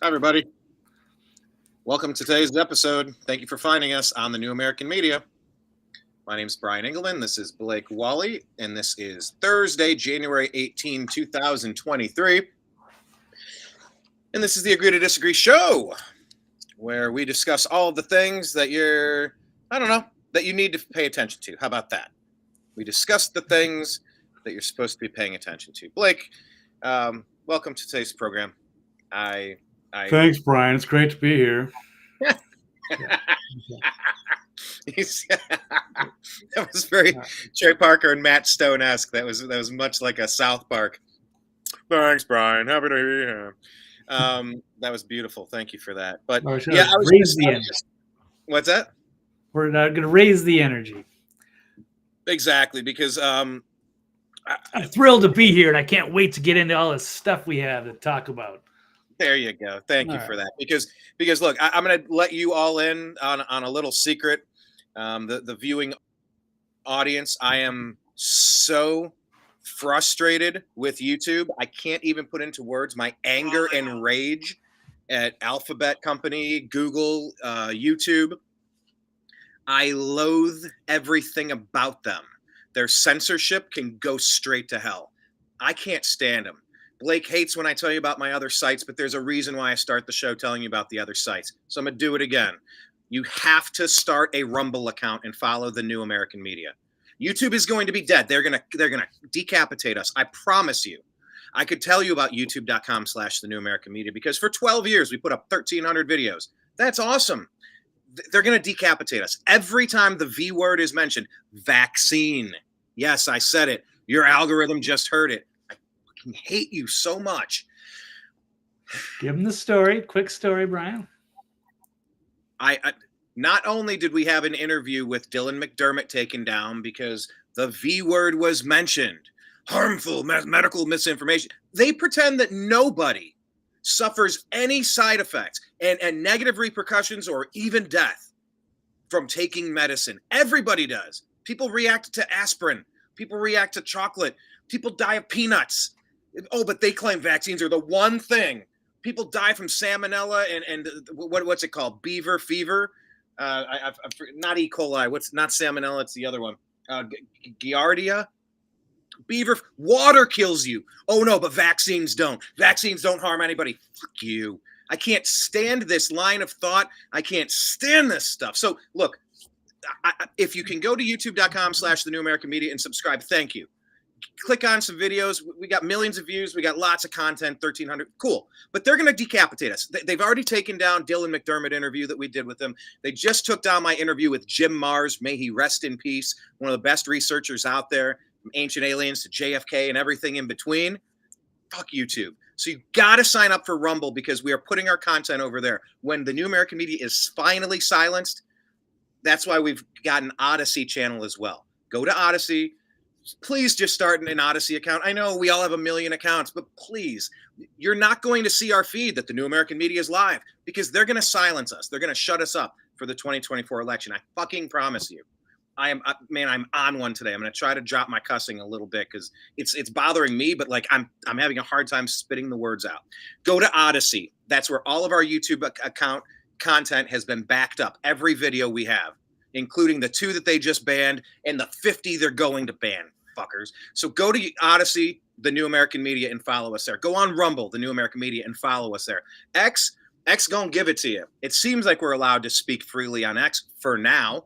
Hi, everybody. Welcome to today's episode. Thank you for finding us on the New American Media. My name is Brian Engelman. This is Blake Walley, and this is Thursday, January 18, 2023. And this is the Agree to Disagree show, where we discuss all of the things that that you need to pay attention to. How about that? We discuss the things that you're supposed to be paying attention to. Blake, welcome to today's program. Thanks, Brian. It's great to be here. That was very Trey Parker and Matt Stone-esque. That was much like a South Park. Thanks, Brian. Happy to be here. That was beautiful. Thank you for that. But yeah, I was raise the energy. What's that? We're not going to raise the energy. Exactly, because I'm thrilled to be here, and I can't wait to get into all the stuff we have to talk about. There you go. Thank you for that. Because look, I'm going to let you all in on a little secret. The viewing audience, I am so frustrated with YouTube. I can't even put into words my anger and rage at Alphabet Company, Google, YouTube. I loathe everything about them. Their censorship can go straight to hell. I can't stand them. Blake hates when I tell you about my other sites, but there's a reason why I start the show telling you about the other sites. So I'm going to do it again. You have to start a Rumble account and follow the New American Media. YouTube is going to be dead. They're going to decapitate us. I promise you. I could tell you about youtube.com/the New American Media because for 12 years we put up 1,300 videos. That's awesome. They're going to decapitate us. Every time the V word is mentioned, vaccine. Yes, I said it. Your algorithm just heard it. I hate you so much. Give them the story. Quick story, Brian. I not only did we have an interview with Dylan McDermott taken down because the V word was mentioned, harmful medical misinformation. They pretend that nobody suffers any side effects and negative repercussions or even death from taking medicine. Everybody does. People react to aspirin. People react to chocolate. People die of peanuts. Oh, but they claim vaccines are the one thing. People die from salmonella and what's it called? Beaver fever. I've not E. coli. What's not salmonella? It's the other one. Giardia. Beaver. Water kills you. Oh no, but vaccines don't. Vaccines don't harm anybody. Fuck you. I can't stand this line of thought. I can't stand this stuff. So look, if you can go to youtube.com/the New American Media and subscribe, thank you. Click on some videos. We got millions of views. We got lots of content, 1,300. Cool. But they're going to decapitate us. They've already taken down Dylan McDermott interview that we did with them. They just took down my interview with Jim Mars. May he rest in peace. One of the best researchers out there, from ancient aliens to JFK and everything in between. Fuck YouTube. So you got to sign up for Rumble because we are putting our content over there. When the New American Media is finally silenced, that's why we've got an Odyssey channel as well. Go to Odyssey. Please just start an Odyssey account. I know we all have a million accounts, but please, you're not going to see our feed that the New American Media is live because they're going to silence us. They're going to shut us up for the 2024 election. I fucking promise you. I'm on one today. I'm going to try to drop my cussing a little bit because it's bothering me, but like I'm having a hard time spitting the words out. Go to Odyssey. That's where all of our YouTube account content has been backed up. Every video we have, including the 2 that they just banned and the 50 they're going to ban. Fuckers. So go to Odyssey, the New American Media, and follow us there. Go on Rumble, the New American Media, and follow us there. X gonna give it to you. It seems like we're allowed to speak freely on X for now,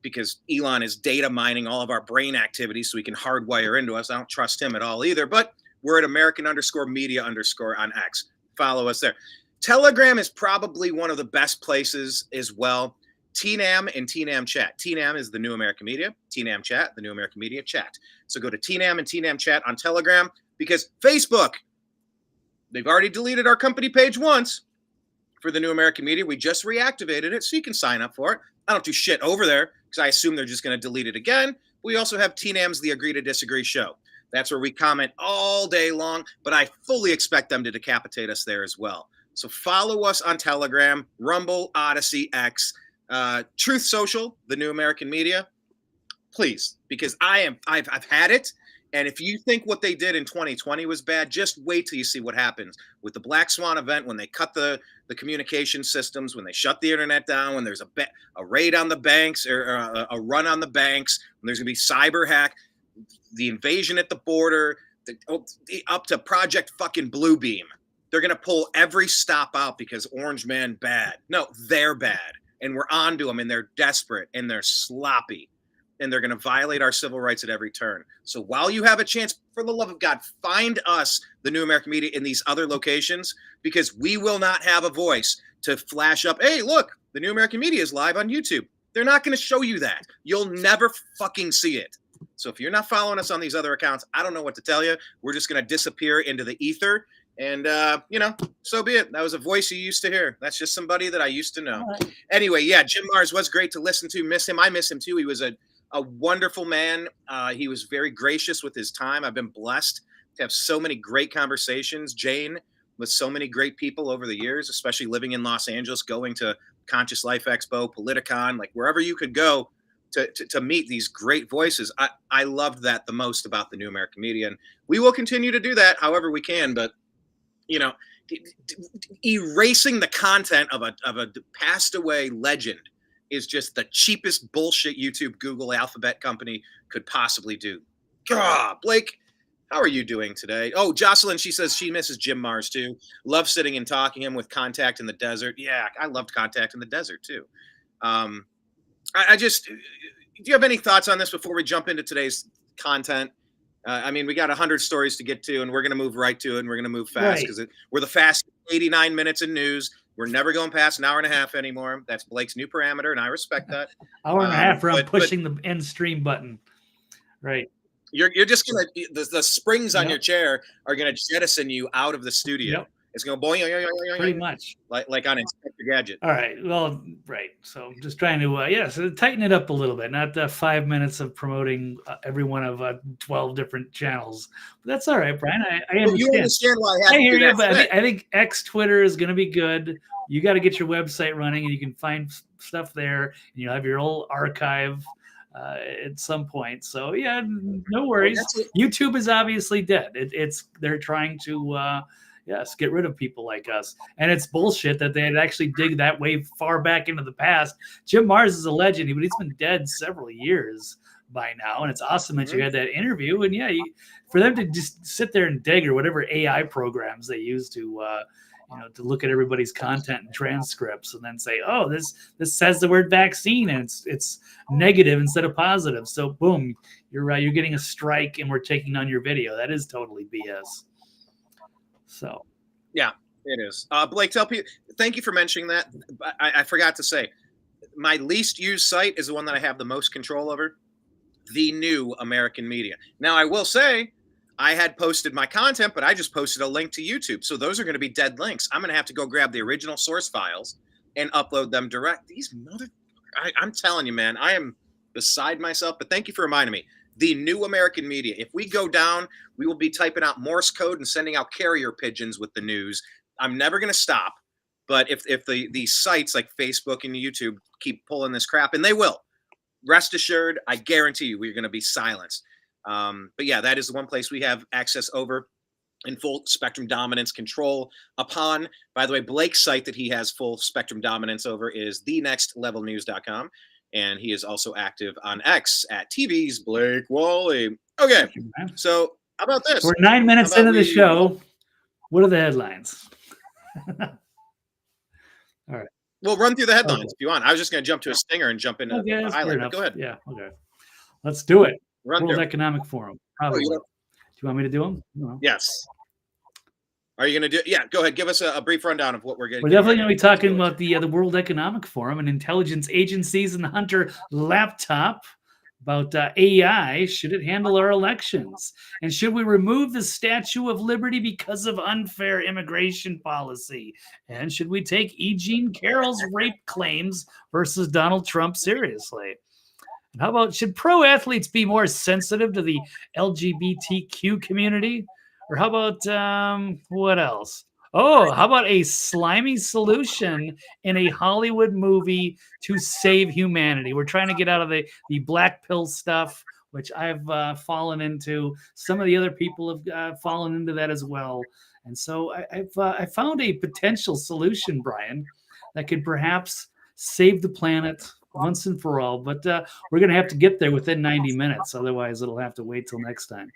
because Elon is data mining all of our brain activities so he can hardwire into us. I don't trust him at all either, but we're at American_media_ on X. Follow us there. Telegram is probably one of the best places as well. TNAM and TNAM Chat. TNAM is the New American Media. TNAM Chat, the New American Media Chat. So go to TNAM and TNAM Chat on Telegram because Facebook, they've already deleted our company page once for the New American Media. We just reactivated it so you can sign up for it. I don't do shit over there because I assume they're just going to delete it again. We also have TNAM's The Agree to Disagree show. That's where we comment all day long, but I fully expect them to decapitate us there as well. So follow us on Telegram, Rumble, Odyssey, X, Truth Social, the New American Media, please, because I've had it, And if you think what they did in 2020 was bad, just wait till you see what happens with the Black Swan event, when they cut the communication systems, when they shut the internet down, when there's a raid on the banks, or a run on the banks, when there's going to be cyber hack, the invasion at the border, up to Project fucking Bluebeam. They're going to pull every stop out because Orange Man bad. No, they're bad. And we're on to them, and they're desperate, and they're sloppy. And they're going to violate our civil rights at every turn. So while you have a chance, for the love of God, find us, the New American Media, in these other locations, because we will not have a voice to flash up, hey, look, the New American Media is live on YouTube. They're not going to show you that. You'll never fucking see it. So if you're not following us on these other accounts, I don't know what to tell you. We're just going to disappear into the ether. And, so be it. That was a voice you used to hear. That's just somebody that I used to know. Right. Anyway, yeah, Jim Mars was great to listen to. Miss him. I miss him, too. He was a wonderful man. He was very gracious with his time. I've been blessed to have so many great conversations, Jane, with so many great people over the years, especially living in Los Angeles, going to Conscious Life Expo, Politicon, like wherever you could go to meet these great voices. I loved that the most about the New American Media. And we will continue to do that however we can. But, erasing the content of a passed away legend is just the cheapest bullshit YouTube, Google, Alphabet company could possibly do. God, Blake, how are you doing today? Oh, Jocelyn, she says she misses Jim Mars too. Love sitting and talking to him with Contact in the Desert. Yeah, I loved Contact in the Desert too. Do you have any thoughts on this before we jump into today's content? We got 100 stories to get to, and we're going to move right to it, and we're going to move fast because we're the fast 89 minutes in news. We're never going past an hour and a half anymore. That's Blake's new parameter, and I respect that. Hour and a half where I'm pushing the end stream button. Right. You're just going to, the springs on your chair are going to jettison you out of the studio. Yep. It's going to boing, pretty much like on Inspector Gadget. All right. Well, right. So I'm just trying to, tighten it up a little bit. Not 5 minutes of promoting every one of 12 different channels. But that's all right, Brian. I understand. You understand why I hear you, but I think X Twitter is going to be good. You got to get your website running, and you can find stuff there. And you'll have your old archive at some point. So yeah, no worries. YouTube is obviously dead. They're trying to. Yes, get rid of people like us. And it's bullshit that they'd actually dig that way far back into the past. Jim Mars is a legend, but he's been dead several years by now. And it's awesome that you had that interview. And for them to just sit there and dig, or whatever AI programs they use to look at everybody's content and transcripts, and then say, oh, this says the word vaccine, and it's negative instead of positive. So boom, you're getting a strike, and we're taking on your video. That is totally BS. So, yeah, it is. Blake, thank you for mentioning that. I forgot to say, my least used site is the one that I have the most control over, the New American Media. Now, I will say, I had posted my content, but I just posted a link to YouTube. So those are going to be dead links. I'm going to have to go grab the original source files and upload them direct. These I'm telling you, man, I am beside myself. But thank you for reminding me. The New American Media. If we go down, we will be typing out Morse code and sending out carrier pigeons with the news. I'm never going to stop. But if the sites like Facebook and YouTube keep pulling this crap, and they will, rest assured, I guarantee you we're going to be silenced. But yeah, that is the one place we have access over and full spectrum dominance control upon. By the way, Blake's site that he has full spectrum dominance over is thenextlevelnews.com. And he is also active on X at TV's Blake Walley. Okay, so how about this? We're 9 minutes into the show. What are the headlines? All right. We'll run through the headlines if you want. I was just going to jump to a stinger and jump into the highlight. But go ahead. Yeah, okay. Let's do it. World Economic Forum. Probably. Do you want me to do them? No. Yes. Are you going to do? Yeah, go ahead. Give us a brief rundown of what we're getting. We're definitely going to be talking about the World Economic Forum and intelligence agencies and the Hunter laptop, about AI. Should it handle our elections? And should we remove the Statue of Liberty because of unfair immigration policy? And should we take E. Jean Carroll's rape claims versus Donald Trump seriously? And how about, should pro athletes be more sensitive to the LGBTQ community? Or how about, what else? Oh, how about a slimy solution in a Hollywood movie to save humanity? We're trying to get out of the black pill stuff. which I've fallen into. Some of the other people have fallen into that as well. And so I found a potential solution, Brian, that could perhaps save the planet once and for all. But we're going to have to get there within 90 minutes. Otherwise, it'll have to wait till next time.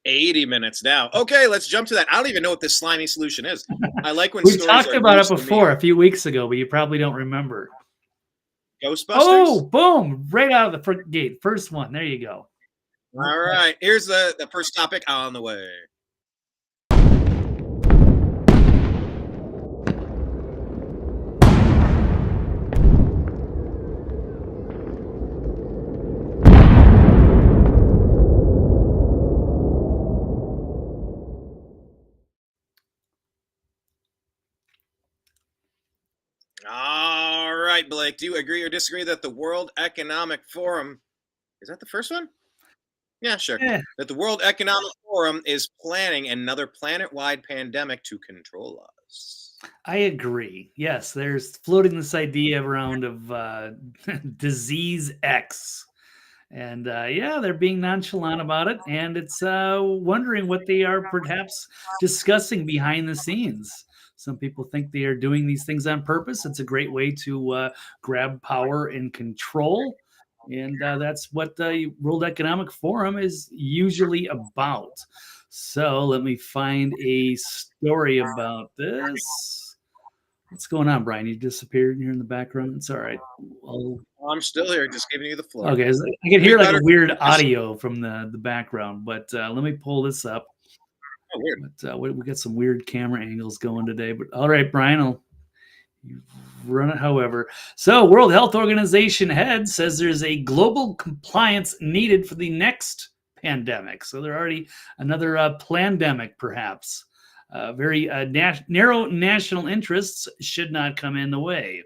80 minutes now. Okay, let's jump to that. I don't even know what this slimy solution is. I like when we stories talked are about it used to before a few weeks ago, but you probably don't remember. Ghostbusters? Oh, boom! Right out of the front gate. First one. There you go. All right. Here's the first topic on the way. All right, Blake, do you agree or disagree that the World Economic Forum, is that the first one? Yeah, sure. Yeah. That the World Economic Forum is planning another planet-wide pandemic to control us? I agree. Yes, there's floating this idea around of disease X. And yeah, they're being nonchalant about it. And it's wondering what they are perhaps discussing behind the scenes. Some people think they are doing these things on purpose. It's a great way to grab power and control. And that's what the World Economic Forum is usually about. So let me find a story about this. What's going on, Brian? You disappeared here in the background. It's all right. I'm still here, just giving you the floor. Okay, I can hear like a weird audio from the background, but let me pull this up. Oh, weird. But we got some weird camera angles going today. But all right, Brian, you run it however. So, World Health Organization head says there's a global compliance needed for the next pandemic. So, they're already another plandemic, perhaps. Very narrow national interests should not come in the way.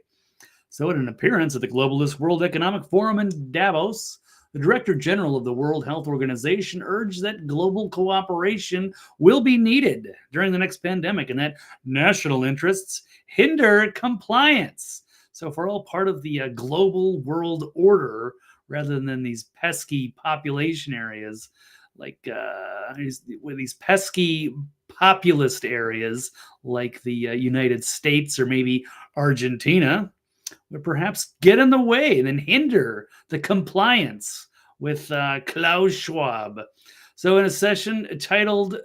So, in an appearance at the Globalist World Economic Forum in Davos, the Director General of the World Health Organization urged that global cooperation will be needed during the next pandemic and that national interests hinder compliance. So, if we're all part of the global world order rather than these pesky population areas, like with these pesky populist areas like the United States or maybe Argentina, would perhaps get in the way and then hinder the compliance with Klaus Schwab. So in a session titled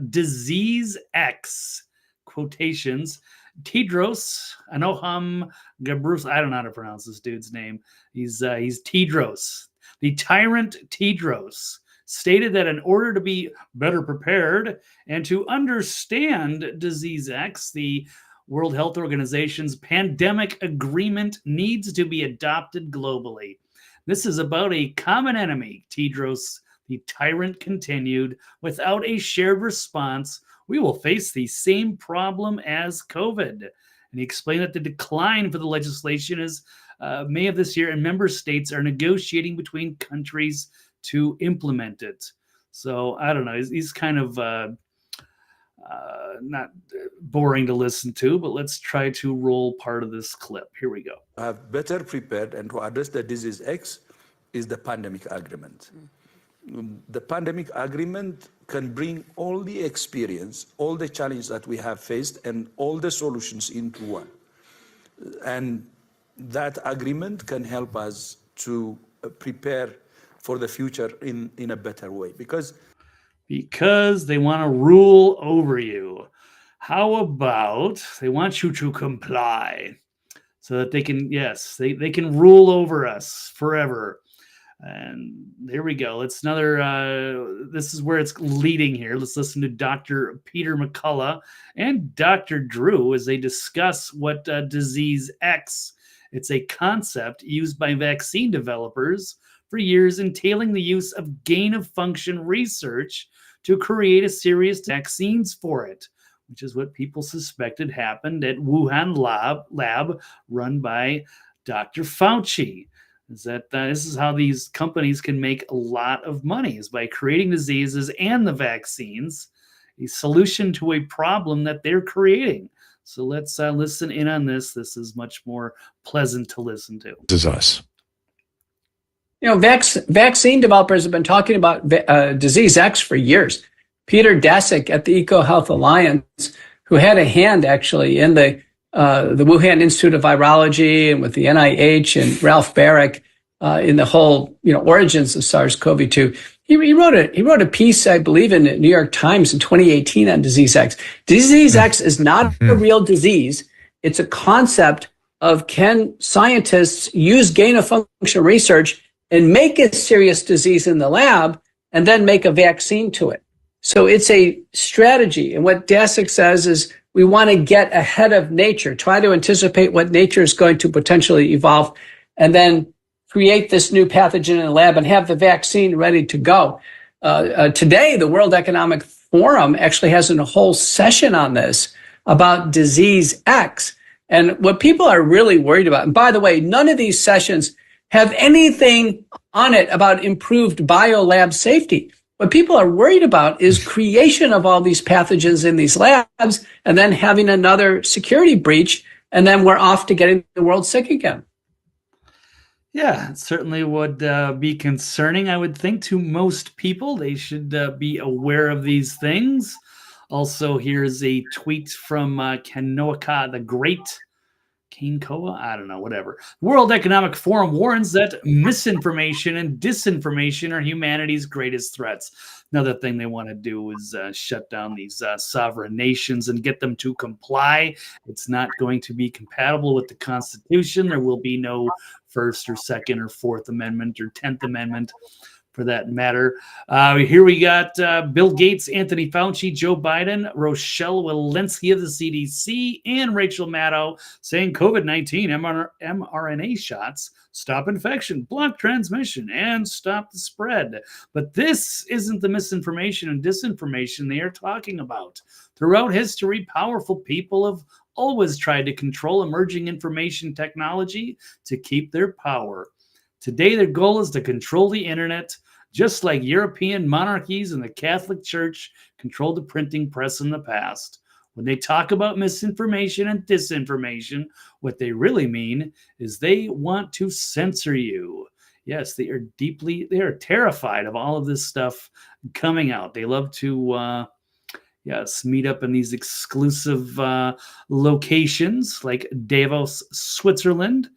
Disease X, quotations, Tedros Adhanom Ghebreyesus, I don't know how to pronounce this dude's name. He's Tedros. The tyrant Tedros stated that in order to be better prepared and to understand Disease X, the World Health Organization's pandemic agreement needs to be adopted globally. This is about a common enemy, Tedros, the tyrant, continued. Without a shared response, we will face the same problem as COVID. And he explained that the decline for the legislation is May of this year, and member states are negotiating between countries to implement it. So I don't know. He's kind of not boring to listen to, but let's try to roll part of this clip. Here we go. Have better prepared and to address the disease X is the pandemic agreement. The pandemic agreement can bring all the experience, all the challenges that we have faced, and all the solutions into one. And that agreement can help us to prepare for the future in a better way. Because they want to rule over you. How about they want you to comply so that they can, yes, they can rule over us forever. And here we go. It's another, this is where it's leading here. Let's listen to Dr. Peter McCullough and Dr. Drew as they discuss what disease X. It's a concept used by vaccine developers for years, entailing the use of gain-of-function research to create a series of vaccines for it, which is what people suspected happened at Wuhan lab run by Dr. Fauci. Is that this is how these companies can make a lot of money, is by creating diseases and the vaccines, a solution to a problem that they're creating. So let's listen in on this. This is much more pleasant to listen to. This is us. vaccine developers have been talking about disease X for years. Peter Daszak at the EcoHealth Alliance, who had a hand actually in the Wuhan Institute of Virology and with the NIH and Ralph Barrick in the whole origins of SARS-CoV-2. He wrote a piece, I believe, in the New York Times in 2018 on disease X. Disease X is not a real disease. It's a concept of, can scientists use gain-of-function research and make a serious disease in the lab and then make a vaccine to it? So it's a strategy. And what Daszak says is we want to get ahead of nature, try to anticipate what nature is going to potentially evolve, and then create this new pathogen in the lab and have the vaccine ready to go. Today, the World Economic Forum actually has a whole session on this about disease X. And what people are really worried about, and by the way, none of these sessions have anything on it about improved biolab safety. What people are worried about is creation of all these pathogens in these labs and then having another security breach, and then we're off to getting the world sick again. Yeah, it certainly would be concerning, I would think, to most people. They should be aware of these things. Also, here's a tweet from Kanoaka the Great. Kanekoa? I don't know, whatever. The World Economic Forum warns that misinformation and disinformation are humanity's greatest threats. Another thing they want to do is shut down these sovereign nations and get them to comply. It's not going to be compatible with the Constitution. There will be no First or Second or Fourth Amendment or 10th Amendment, for that matter. Here we got Bill Gates, Anthony Fauci, Joe Biden, Rochelle Walensky of the CDC, and Rachel Maddow saying COVID-19 mRNA shots stop infection, block transmission, and stop the spread. But this isn't the misinformation and disinformation they are talking about. Throughout history, powerful people have always tried to control emerging information technology to keep their power. Today, their goal is to control the internet, just like European monarchies and the Catholic Church controlled the printing press in the past. When they talk about misinformation and disinformation, what they really mean is they want to censor you. Yes, they are terrified of all of this stuff coming out. They love to meet up in these exclusive locations like Davos, Switzerland.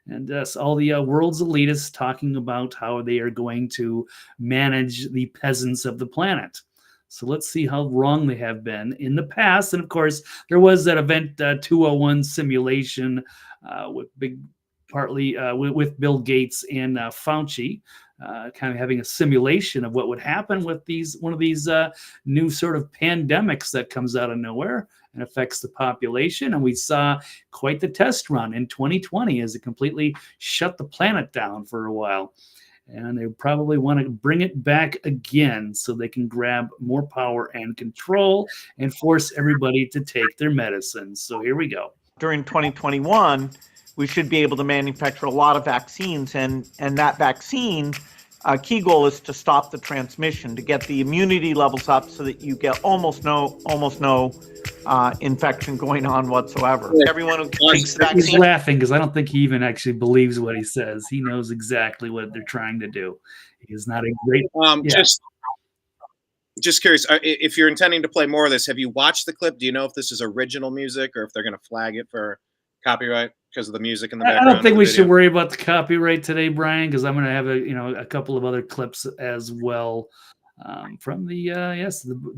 And all the world's elitists talking about how they are going to manage the peasants of the planet. So let's see how wrong they have been in the past. And of course, there was that Event 201 simulation with Bill Gates and Fauci, kind of having a simulation of what would happen with one of these new sort of pandemics that comes out of nowhere and affects the population. And we saw quite the test run in 2020 as it completely shut the planet down for a while. And they probably want to bring it back again so they can grab more power and control and force everybody to take their medicines. So here we go. During 2021, we should be able to manufacture a lot of vaccines, and that vaccine key goal is to stop the transmission, to get the immunity levels up so that you get almost no infection going on whatsoever. Everyone who takes the vaccine. He's laughing because I don't think he even actually believes what he says. He knows exactly what they're trying to do. He is not a great. Just curious, if you're intending to play more of this, have you watched the clip? Do you know if this is original music or if they're going to flag it for copyright because of the music in the background? I don't think we should worry about the copyright today, Brian, because I'm going to have a couple of other clips as well from the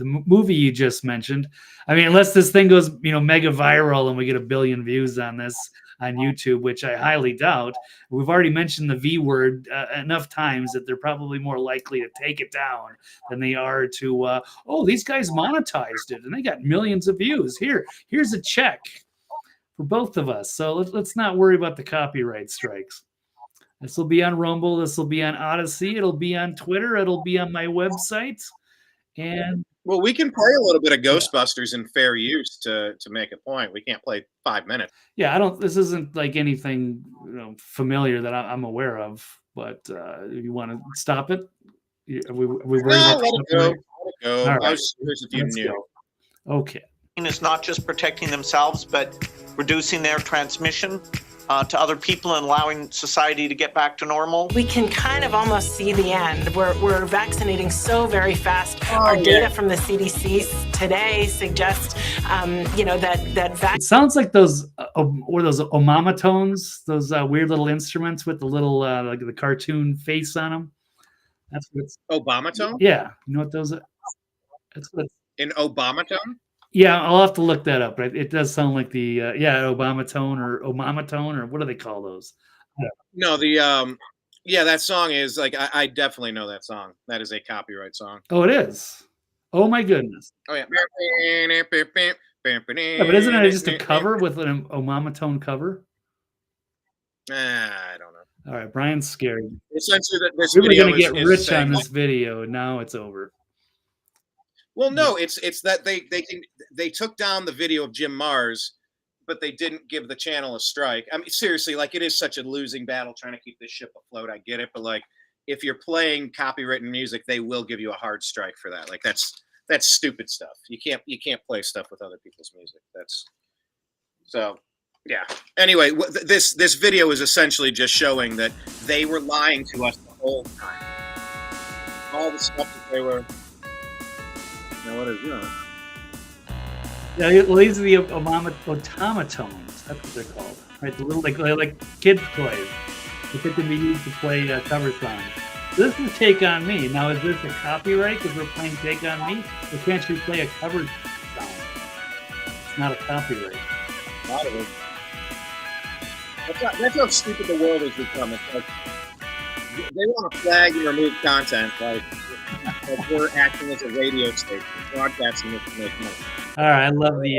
movie you just mentioned. I mean, unless this thing goes mega viral and we get 1 billion views on this on YouTube, which I highly doubt. We've already mentioned the V word enough times that they're probably more likely to take it down than they are to these guys monetized it and they got millions of views. Here's a check for both of us. So let's not worry about the copyright strikes. This will be on Rumble. This will be on Odyssey. It'll be on Twitter. It'll be on my website. And well, we can play a little bit of Ghostbusters in fair use to make a point. We can't play 5 minutes. Yeah, this isn't like anything familiar that I'm aware of. But if you want to stop it, are we worried about let it go. Let it go. All right. I was curious if you knew. Okay. Is not just protecting themselves, but reducing their transmission. to other people and allowing society to get back to normal? We can kind of almost see the end. We're vaccinating so very fast. Our data from the CDC today suggests, that It sounds like those or those omamatones, those weird little instruments with the little like the cartoon face on them. That's what it's. Obama tone? Yeah, you know what those are? That's what. In Obama tone? Yeah, I'll have to look that up. But it does sound like the Obama tone or what do they call those? No, that song is like I definitely know that song. That is a copyright song. Oh, it is. Oh my goodness. Oh yeah. Yeah, but isn't it just a cover with an Obama tone cover? I don't know. All right, Brian's scared. Essentially, this We were video going to get is rich saying, on this video, and now it's over. well, no, it's that they took down the video of Jim Mars, but they didn't give the channel a strike. I mean, seriously, like it is such a losing battle trying to keep this ship afloat. I get it, but like if you're playing copywritten music, they will give you a hard strike for that. Like that's stupid stuff. You can't play stuff with other people's music. That's so. Yeah. Anyway, this video is essentially just showing that they were lying to us the whole time. All the stuff that they were. Now what is that? Yeah, well, these are the automatones. That's what they're called, right? The little like kids' toys. They can be used to play cover songs. This is "Take on Me." Now, is this a copyright because we're playing "Take on Me"? Or can't you play a cover song? It's not a copyright. Not of it. That's how stupid the world has become. It's like they want to flag and remove content, like we're acting as a radio station, broadcasting it to make money. All right, I love the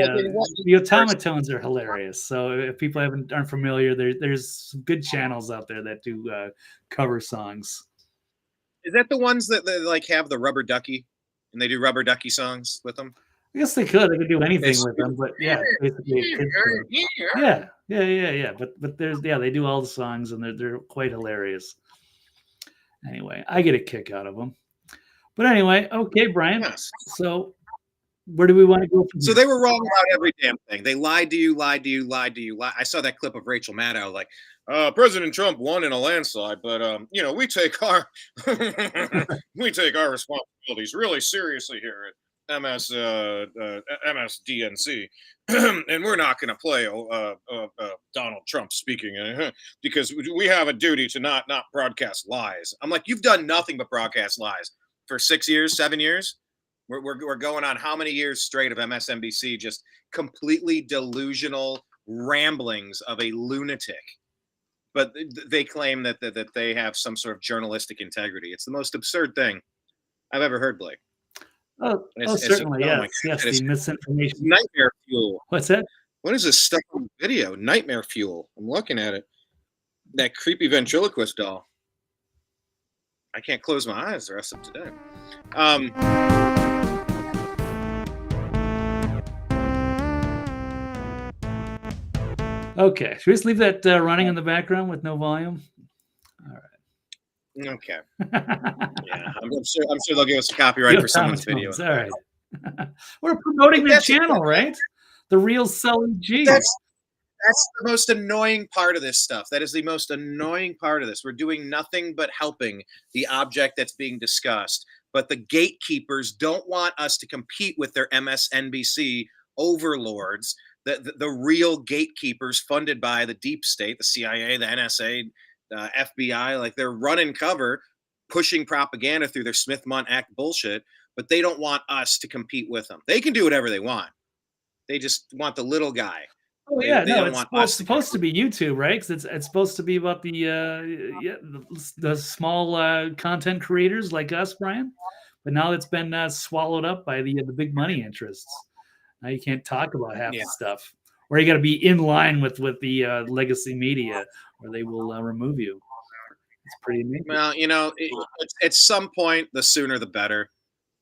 automatones are hilarious. So if people aren't familiar, there's some good channels out there that do cover songs. Is that the ones that like have the rubber ducky and they do rubber ducky songs with them? I guess they could do anything with them, but yeah, basically a kid's show. Yeah. But they do all the songs and they're quite hilarious. Anyway, I get a kick out of them. But anyway, okay, Brian. Yes. So where do we want to go from So here? they were wrong about every damn thing. They lied to you. I saw that clip of Rachel Maddow like, President Trump won in a landslide, but we take our responsibilities really seriously here at MSDNC, and we're not going to play Donald Trump speaking because we have a duty to not broadcast lies. I'm like, you've done nothing but broadcast lies for 6 years, 7 years. We're going on how many years straight of MSNBC just completely delusional ramblings of a lunatic. But they claim that they have some sort of journalistic integrity. It's the most absurd thing I've ever heard, Blake. Certainly, yes. Yes, the misinformation. Nightmare fuel. What's that? What is this stuff on video? Nightmare fuel. I'm looking at it. That creepy ventriloquist doll. I can't close my eyes the rest of today. Okay. Should we just leave that running in the background with no volume? All right. Okay. Yeah, I'm sure they'll give us a copyright for someone's video. All right. We're promoting the channel, right? The real Sully G. That's the most annoying part of this stuff. That is the most annoying part of this. We're doing nothing but helping the object that's being discussed. But the gatekeepers don't want us to compete with their MSNBC overlords, the real gatekeepers funded by the deep state, the CIA, the NSA, the FBI. Like they're running cover, pushing propaganda through their Smith-Mundt Act bullshit, but they don't want us to compete with them. They can do whatever they want. They just want the little guy. Oh yeah, it's supposed to be YouTube, right? Because it's supposed to be about the small content creators like us, Brian. But now it's been swallowed up by the big money interests. Now you can't talk about half the stuff, or you got to be in line with the legacy media, or they will remove you. It's pretty amazing. Well, at some point, the sooner the better.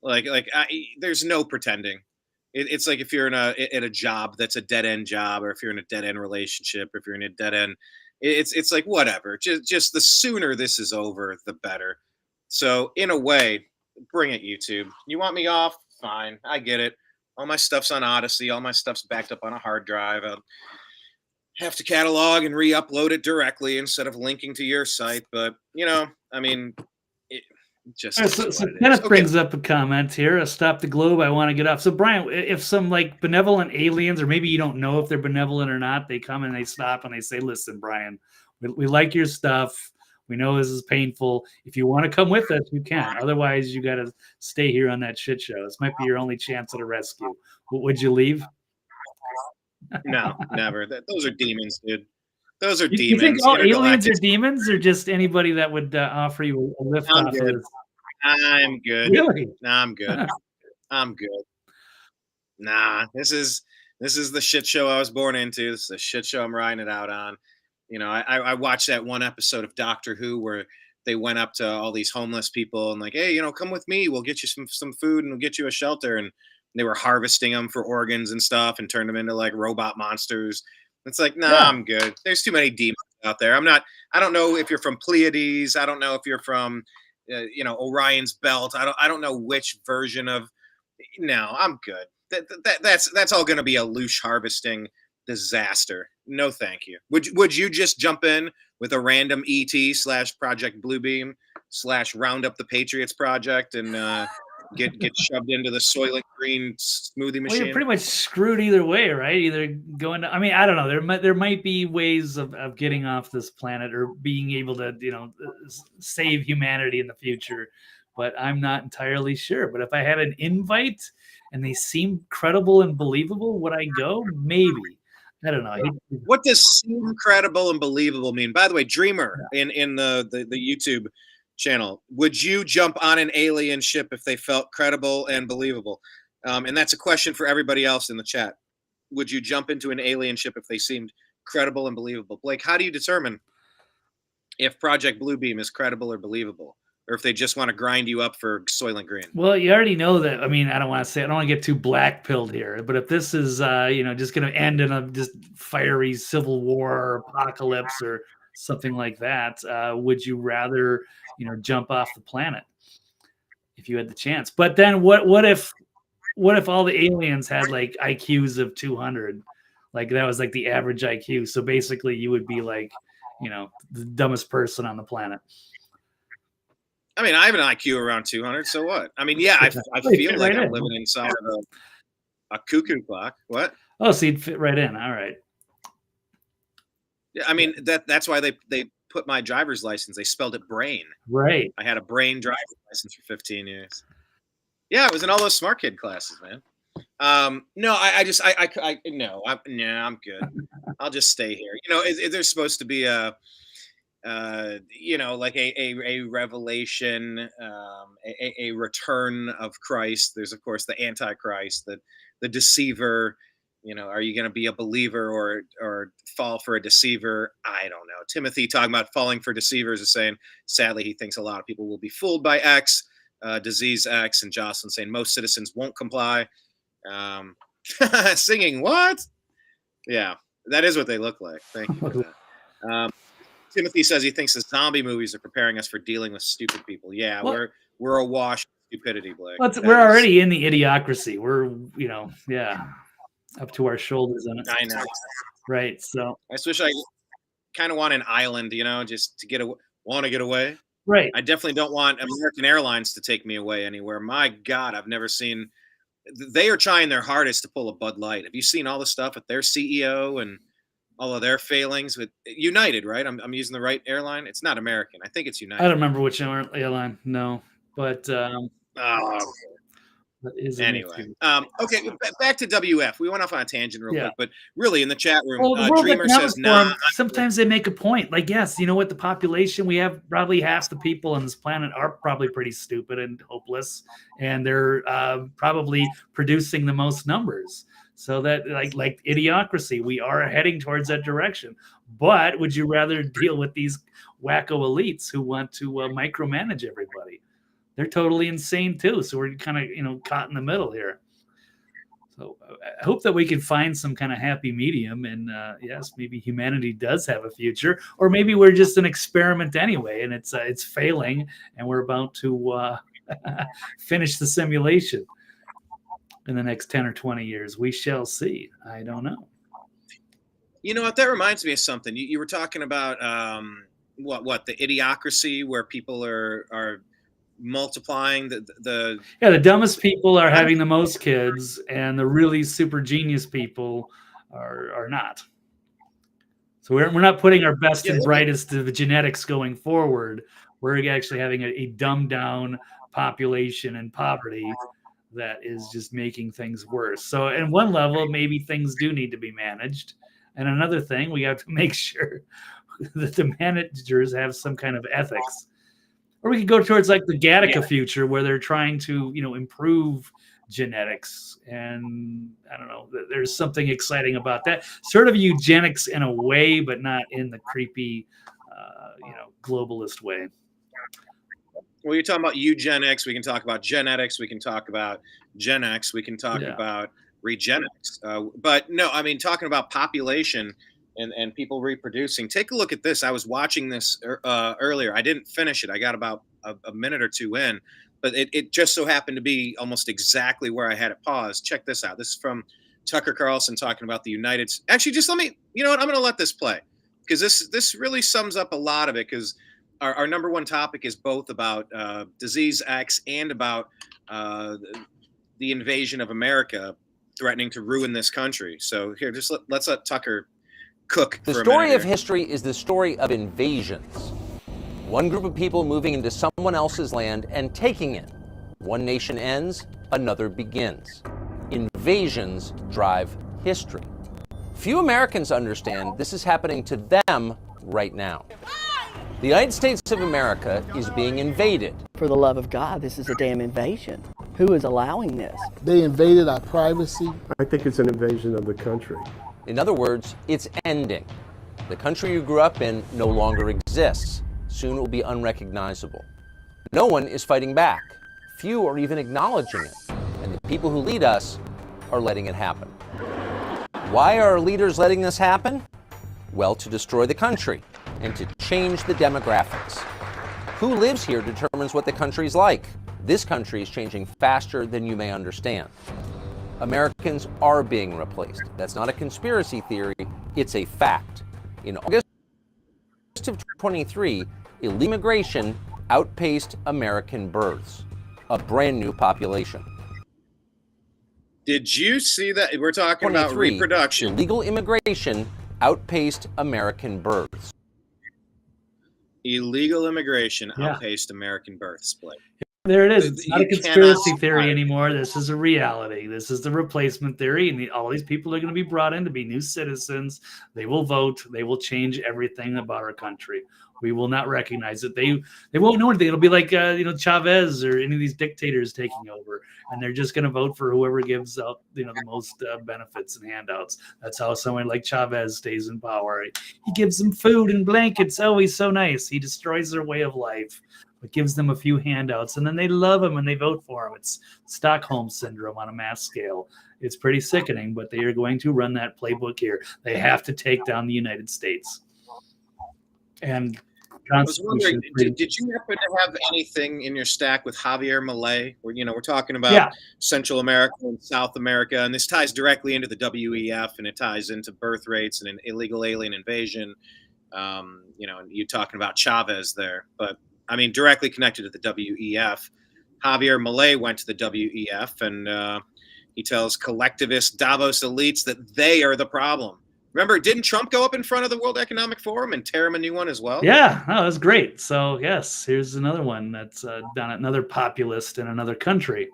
There's no pretending. It's like if you're in a job that's a dead end job, or if you're in a dead end relationship, or if you're in a dead end, it's like whatever. Just the sooner this is over, the better. So in a way, bring it, YouTube. You want me off? Fine, I get it. All my stuff's on Odyssey. All my stuff's backed up on a hard drive. have to catalog and re-upload it directly instead of linking to your site. But I mean, it just so Kenneth brings up a comment here. Stop the globe. I want to get off. So Brian, if some like benevolent aliens, or maybe you don't know if they're benevolent or not, they come and they stop and they say, "Listen, Brian, we like your stuff. We know this is painful. If you want to come with us, you can. Otherwise, you got to stay here on that shit show. This might be your only chance at a rescue. Would you leave?" No, never. Those are demons, dude. Those are demons. You think all aliens are demons, or just anybody that would offer you a lift off of this? I'm good. Really? Nah, I'm good. I'm good. Nah, this is the shit show I was born into. This is the shit show I'm riding it out on. I watched that one episode of Doctor Who where they went up to all these homeless people and like, hey, come with me. We'll get you some food and we'll get you a shelter. And they were harvesting them for organs and stuff and turned them into like robot monsters. It's like, nah, yeah. I'm good. There's too many demons out there. I don't know if you're from Pleiades. I don't know if you're from, Orion's belt. I don't know which version of, no, I'm good. That's all going to be a loose harvesting disaster. No, thank you. Would you just jump in with a random ET / Project Bluebeam / Round Up the Patriots project and get shoved into the Soylent Green smoothie machine? Well, you're pretty much screwed either way, right? Either going to, I don't know. There might be ways of getting off this planet or being able to, save humanity in the future, but I'm not entirely sure. But if I had an invite and they seemed credible and believable, would I go? Maybe. I don't know. What does seem credible and believable mean? By the way, Dreamer in the YouTube channel, would you jump on an alien ship if they felt credible and believable? And that's a question for everybody else in the chat. Would you jump into an alien ship if they seemed credible and believable? Blake, how do you determine if Project Bluebeam is credible or believable? Or if they just want to grind you up for Soylent Green? Well, you already know that. I don't want to get too black-pilled here, but if this is, just going to end in a just fiery civil war apocalypse or something like that, would you rather, jump off the planet if you had the chance? But then what if all the aliens had like IQs of 200? Like that was like the average IQ. So basically you would be like, the dumbest person on the planet. I have an IQ around 200, so what? I feel like I'm living inside of a cuckoo clock. What? Oh, so you'd fit right in. All right. Yeah, that's why they put my driver's license. They spelled it brain. Right. I had a brain driver's license for 15 years. Yeah, it was in all those smart kid classes, man. No, I'm good. I'll just stay here. There's supposed to be a like a revelation, a return of Christ. There's of course the Antichrist, the deceiver. Are you going to be a believer or fall for a deceiver? I don't know. Timothy talking about falling for deceivers is saying, sadly, he thinks a lot of people will be fooled by X, disease X, and Jocelyn saying most citizens won't comply. Singing what? Yeah, that is what they look like. Thank you for that. Timothy says he thinks the zombie movies are preparing us for dealing with stupid people. Yeah, we're awash in stupidity, Blake. We're already in the idiocracy. We're, up to our shoulders in it. I know. Right. So I just wish I kind of want an island, just to want to get away. Right. I definitely don't want American Airlines to take me away anywhere. My God, I've never seen. They are trying their hardest to pull a Bud Light. Have you seen all the stuff with their CEO and all of their failings with United, right? I'm using the right airline. It's not American. I think it's United. I don't remember which airline. No, but anyway. Okay, back to WF. We went off on a tangent real quick, but really in the chat room, Dreamer says, "Nah." Sometimes they make a point. Like, yes, you know what? The population we have, probably half the people on this planet are probably pretty stupid and hopeless, and they're probably producing the most numbers. So that like idiocracy, we are heading towards that direction. But would you rather deal with these wacko elites who want to micromanage everybody? They're totally insane too. So we're kind of, caught in the middle here. So I hope that we can find some kind of happy medium. And yes, maybe humanity does have a future, or maybe we're just an experiment anyway, and it's failing, and we're about to finish the simulation in the next 10 or 20 years. We shall see. I don't know. You know what? That reminds me of something. You were talking about the idiocracy, where people are multiplying the Yeah, the dumbest people are having the most kids, and the really super genius people are not. So we're not putting our best and brightest to the genetics going forward. We're actually having a dumbed down population and poverty that is just making things worse. So at one level, maybe things do need to be managed. And another thing, we have to make sure that the managers have some kind of ethics. Or we could go towards like the Gattaca future, where they're trying to, improve genetics. And I don't know, there's something exciting about that. Sort of eugenics in a way, but not in the creepy, globalist way. Well, you're talking about eugenics. We can talk about genetics. We can talk about Gen X. We can talk about regenics. But no, I mean, talking about population and people reproducing. Take a look at this. I was watching this earlier. I didn't finish it. I got about a minute or two in, but it just so happened to be almost exactly where I had it paused. Check this out. This is from Tucker Carlson talking about the United States. Actually, just let me, you know what? I'm going to let this play, because this really sums up a lot of it, because our number one topic is both about Disease X and about the invasion of America threatening to ruin this country. So here, just let's let Tucker cook. The story of history is the story of invasions. One group of people moving into someone else's land and taking it. One nation ends, another begins. Invasions drive history. Few Americans understand this is happening to them right now. The United States of America is being invaded. For the love of God, this is a damn invasion. Who is allowing this? They invaded our privacy. I think it's an invasion of the country. In other words, it's ending. The country you grew up in no longer exists. Soon it will be unrecognizable. No one is fighting back. Few are even acknowledging it. And the people who lead us are letting it happen. Why are our leaders letting this happen? Well, to destroy the country and to change the demographics. Who lives here determines what the country's like. This country is changing faster than you may understand. Americans are being replaced. That's not a conspiracy theory, it's a fact. In August of 23, illegal immigration outpaced American births, a brand new population. Did you see that? We're talking about reproduction. Illegal immigration outpaced American births. Illegal immigration outpaced American births, Blake. There it is. It's not a conspiracy theory anymore. This is a reality. This is the replacement theory, and all these people are going to be brought in to be new citizens. They will vote. They will change everything about our country. We will not recognize it. They won't know anything. It'll be like Chavez or any of these dictators taking over, and they're just going to vote for whoever gives out the most benefits and handouts. That's how someone like Chavez stays in power. He gives them food and blankets. Oh, he's so nice. He destroys their way of life, but gives them a few handouts, and then they love him and they vote for him. It's Stockholm syndrome on a mass scale. It's pretty sickening, but they are going to run that playbook here. They have to take down the United States. And I was wondering, did you happen to have anything in your stack with Javier Milei? Where, we're talking about Central America and South America, and this ties directly into the WEF, and it ties into birth rates and an illegal alien invasion. And you talking about Chavez there, but I mean, directly connected to the WEF. Javier Milei went to the WEF, and he tells collectivist Davos elites that they are the problem. Remember, didn't Trump go up in front of the World Economic Forum and tear him a new one as well? Yeah, that was great. So, yes, here's another one that's done another populist in another country.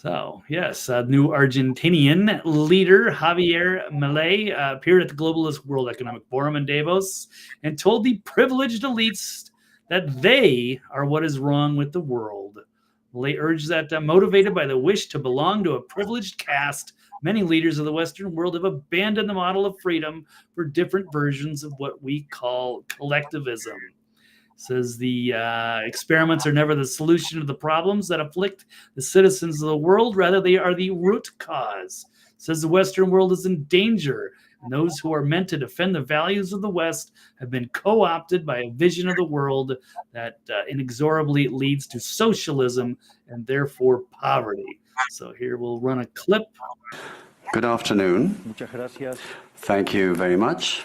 So, yes, new Argentinian leader Javier Milei appeared at the Globalist World Economic Forum in Davos and told the privileged elites that they are what is wrong with the world. Milei urged that motivated by the wish to belong to a privileged caste, many leaders of the Western world have abandoned the model of freedom for different versions of what we call collectivism. Says the experiments are never the solution to the problems that afflict the citizens of the world. Rather, they are the root cause. Says the Western world is in danger, and those who are meant to defend the values of the West have been co-opted by a vision of the world that inexorably leads to socialism and therefore poverty. So here we'll run a clip. Good afternoon. Thank you very much.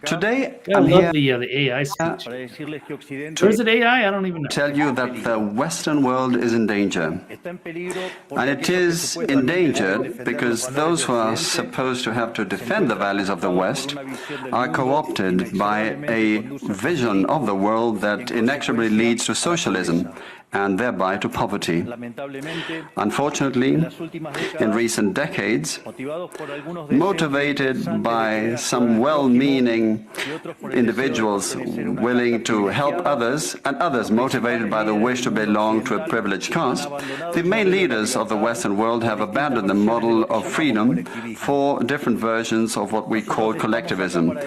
Today, Yeah, I I'm love here the AI speech. Or is it AI? I don't even know. to tell you that the Western world is in danger. And it is endangered because those who are supposed to have to defend the values of the West are co-opted by a vision of the world that inexorably leads to socialism and thereby to poverty. Unfortunately, in recent decades, motivated by some well-meaning individuals willing to help others, and others motivated by the wish to belong to a privileged caste, the main leaders of the Western world have abandoned the model of freedom for different versions of what we call collectivism.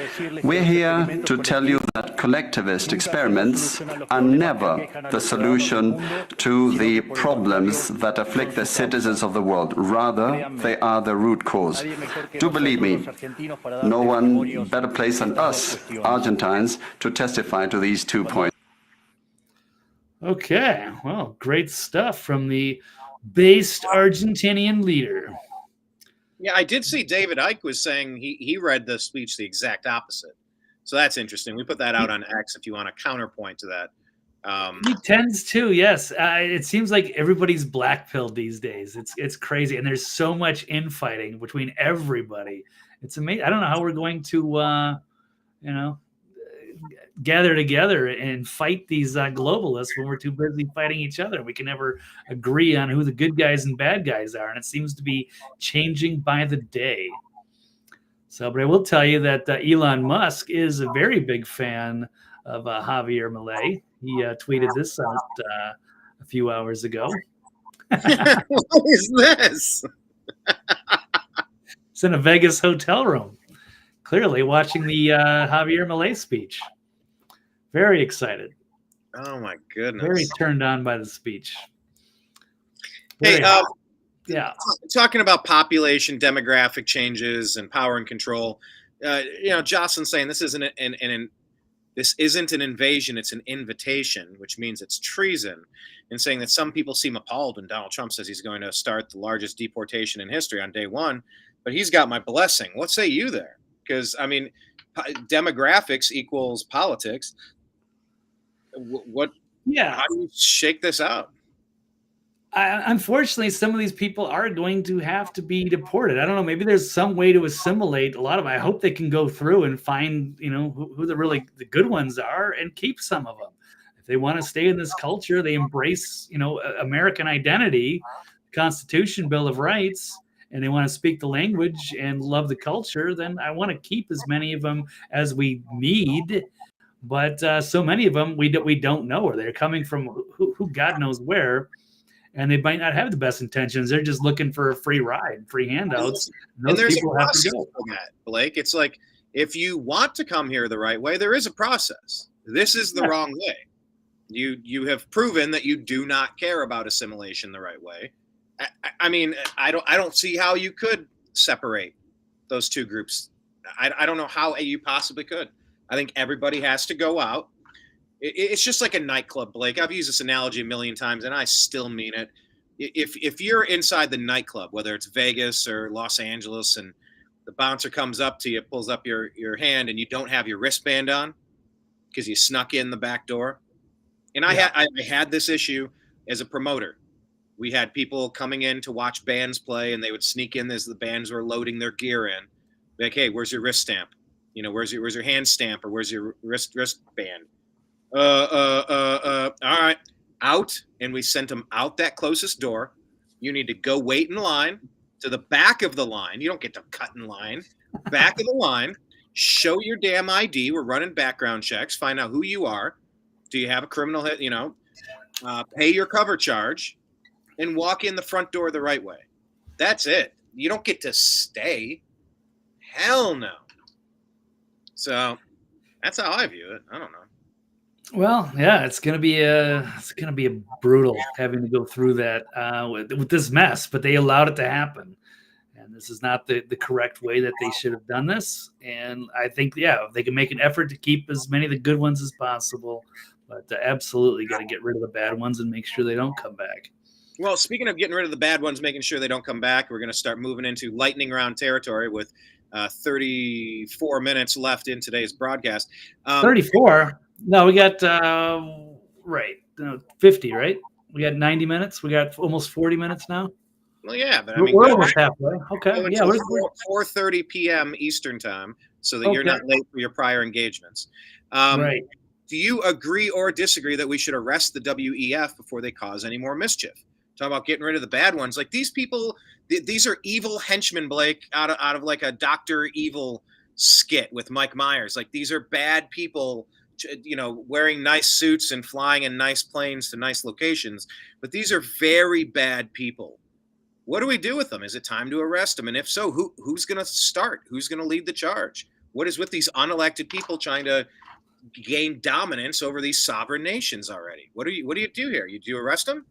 We're here to tell you that collectivist experiments are never the solution to the problems that afflict the citizens of the world. Rather, they are the root cause. Do believe me, no one better placed than us, Argentines, to testify to these 2 points. Okay, well, great stuff from the based Argentinian leader. Yeah, I did see David Icke was saying he read the speech the exact opposite. So that's interesting. We put that out on X if you want a counterpoint to that. He tends to, yes. It seems like everybody's black-pilled these days. It's crazy, and there's so much infighting between everybody. It's amazing. I don't know how we're going to, gather together and fight these globalists when we're too busy fighting each other. We can never agree on who the good guys and bad guys are, and it seems to be changing by the day. So, but I will tell you that Elon Musk is a very big fan of Javier Milei. He tweeted this out a few hours ago. What is this? It's in a Vegas hotel room, clearly watching the Javier Milei speech. Very excited. Oh my goodness. Very turned on by the speech. Hey, yeah. Talking about population, demographic changes, and power and control. Jocelyn's saying this isn't this isn't an invasion; it's an invitation, which means it's treason. And saying that some people seem appalled when Donald Trump says he's going to start the largest deportation in history on day one, but he's got my blessing. What say you there? Because I mean, demographics equals politics. What? Yeah. How do you shake this out? Unfortunately, some of these people are going to have to be deported. I don't know. Maybe there's some way to assimilate a lot of them. I hope they can go through and find, who the good ones are and keep some of them. If they want to stay in this culture, they embrace, American identity, Constitution, Bill of Rights, and they want to speak the language and love the culture, then I want to keep as many of them as we need. But so many of them we don't know where they're coming from, who God knows where. And they might not have the best intentions. They're just looking for a free ride, free handouts. And there's a process for that, Blake. It's like, if you want to come here the right way, there is a process. This is the wrong way. You have proven that you do not care about assimilation the right way. I mean, I don't see how you could separate those two groups. I don't know how you possibly could. I think everybody has to go out. It's just like a nightclub, Blake. I've used this analogy a million times, and I still mean it. If you're inside the nightclub, whether it's Vegas or Los Angeles, and the bouncer comes up to you, pulls up your hand, and you don't have your wristband on because you snuck in the back door. And I had this issue as a promoter. We had people coming in to watch bands play, and they would sneak in as the bands were loading their gear in. Like, hey, where's your wrist stamp? Where's your hand stamp, or where's your wristband? All right, out. And we sent them out that closest door. You need to go wait in line to the back of the line. You don't get to cut in line. Back of the line, show your damn ID. We're running background checks, find out who you are. Do you have a criminal hit? Pay your cover charge and walk in the front door the right way. That's it. You don't get to stay. Hell no. So that's how I view it. I don't know. Well, yeah, it's gonna be a brutal having to go through that with this mess, but they allowed it to happen, and this is not the correct way that they should have done this. And I think, they can make an effort to keep as many of the good ones as possible, but absolutely got to get rid of the bad ones and make sure they don't come back. Well, speaking of getting rid of the bad ones, making sure they don't come back, we're going to start moving into lightning round territory with 34 minutes left in today's broadcast. 34? No, we got, 50, right? We got 90 minutes. We got almost 40 minutes now. Well, yeah, but I mean, we're almost halfway. Okay. Yeah, we're 4:30 p.m. Eastern time, so that you're not late for your prior engagements. Right. Do you agree or disagree that we should arrest the WEF before they cause any more mischief? Talk about getting rid of the bad ones. Like these people, these are evil henchmen, Blake, out of like a Dr. Evil skit with Mike Myers. Like these are bad people, you know, wearing nice suits and flying in nice planes to nice locations. But these are very bad people. What do we do with them? Is it time to arrest them? And if so, who's going to start? Who's going to lead the charge? What is with these unelected people trying to gain dominance over these sovereign nations already? What do you do here? Do you arrest them?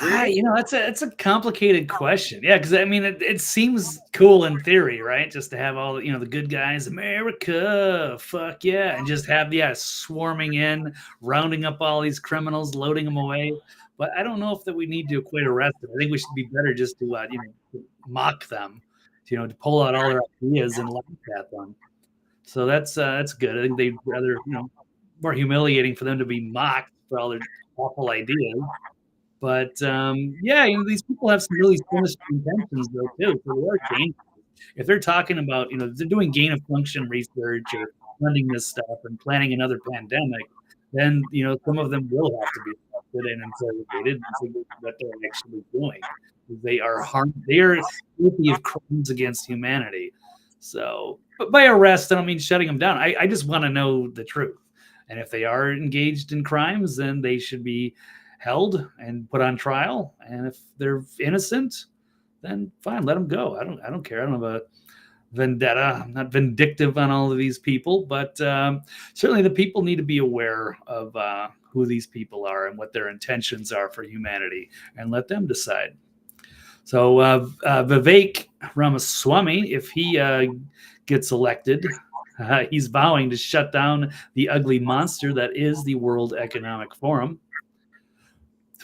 You know, it's a complicated question. Yeah, because I mean, it seems cool in theory, right? Just to have all, you know, the good guys, America, fuck yeah, and just have swarming in, rounding up all these criminals, loading them away. But I don't know if that we need to quite arrest them. I think we should be better just to to mock them, to pull out all their ideas and laugh at them. So that's good. I think they'd rather, more humiliating for them to be mocked for all their awful ideas. But these people have some really sinister intentions though too. So they are dangerous. If they're talking about, they're doing gain of function research or funding this stuff and planning another pandemic, then some of them will have to be arrested and interrogated and figure out what they're actually doing. They are guilty of crimes against humanity. So, but by arrest, I don't mean shutting them down. I just want to know the truth. And if they are engaged in crimes, then they should be held and put on trial. And if they're innocent, then fine, let them go. I don't care. I don't have a vendetta. I'm not vindictive on all of these people, but certainly the people need to be aware of who these people are and what their intentions are for humanity, and let them decide. So Vivek Ramaswamy, if he gets elected, he's vowing to shut down the ugly monster that is the World Economic Forum.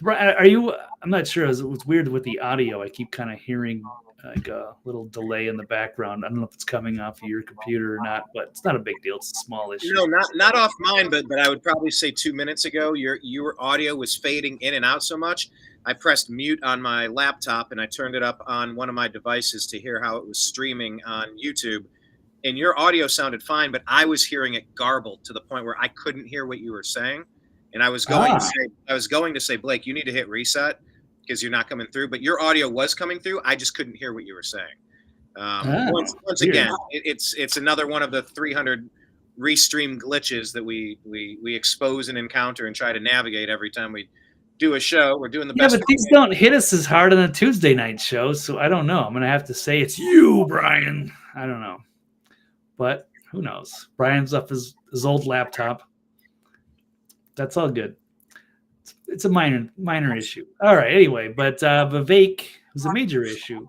Are you? I'm not sure. It's weird with the audio. I keep kind of hearing like a little delay in the background. I don't know if it's coming off of your computer or not, but it's not a big deal. It's a small issue. No, not off mine, but I would probably say 2 minutes ago, your audio was fading in and out so much. I pressed mute on my laptop and I turned it up on one of my devices to hear how it was streaming on YouTube. And your audio sounded fine, but I was hearing it garbled to the point where I couldn't hear what you were saying. And I was going to say, Blake, you need to hit reset because you're not coming through. But your audio was coming through. I just couldn't hear what you were saying. Once again, it's another one of the 300 restream glitches that we expose and encounter and try to navigate every time we do a show. We're doing the best. Yeah, but these don't hit us as hard on a Tuesday night show. So I don't know. I'm going to have to say it's you, Brian. I don't know. But who knows? Brian's off his old laptop. That's all good. It's a minor issue. All right. Anyway, but Vivek was a major issue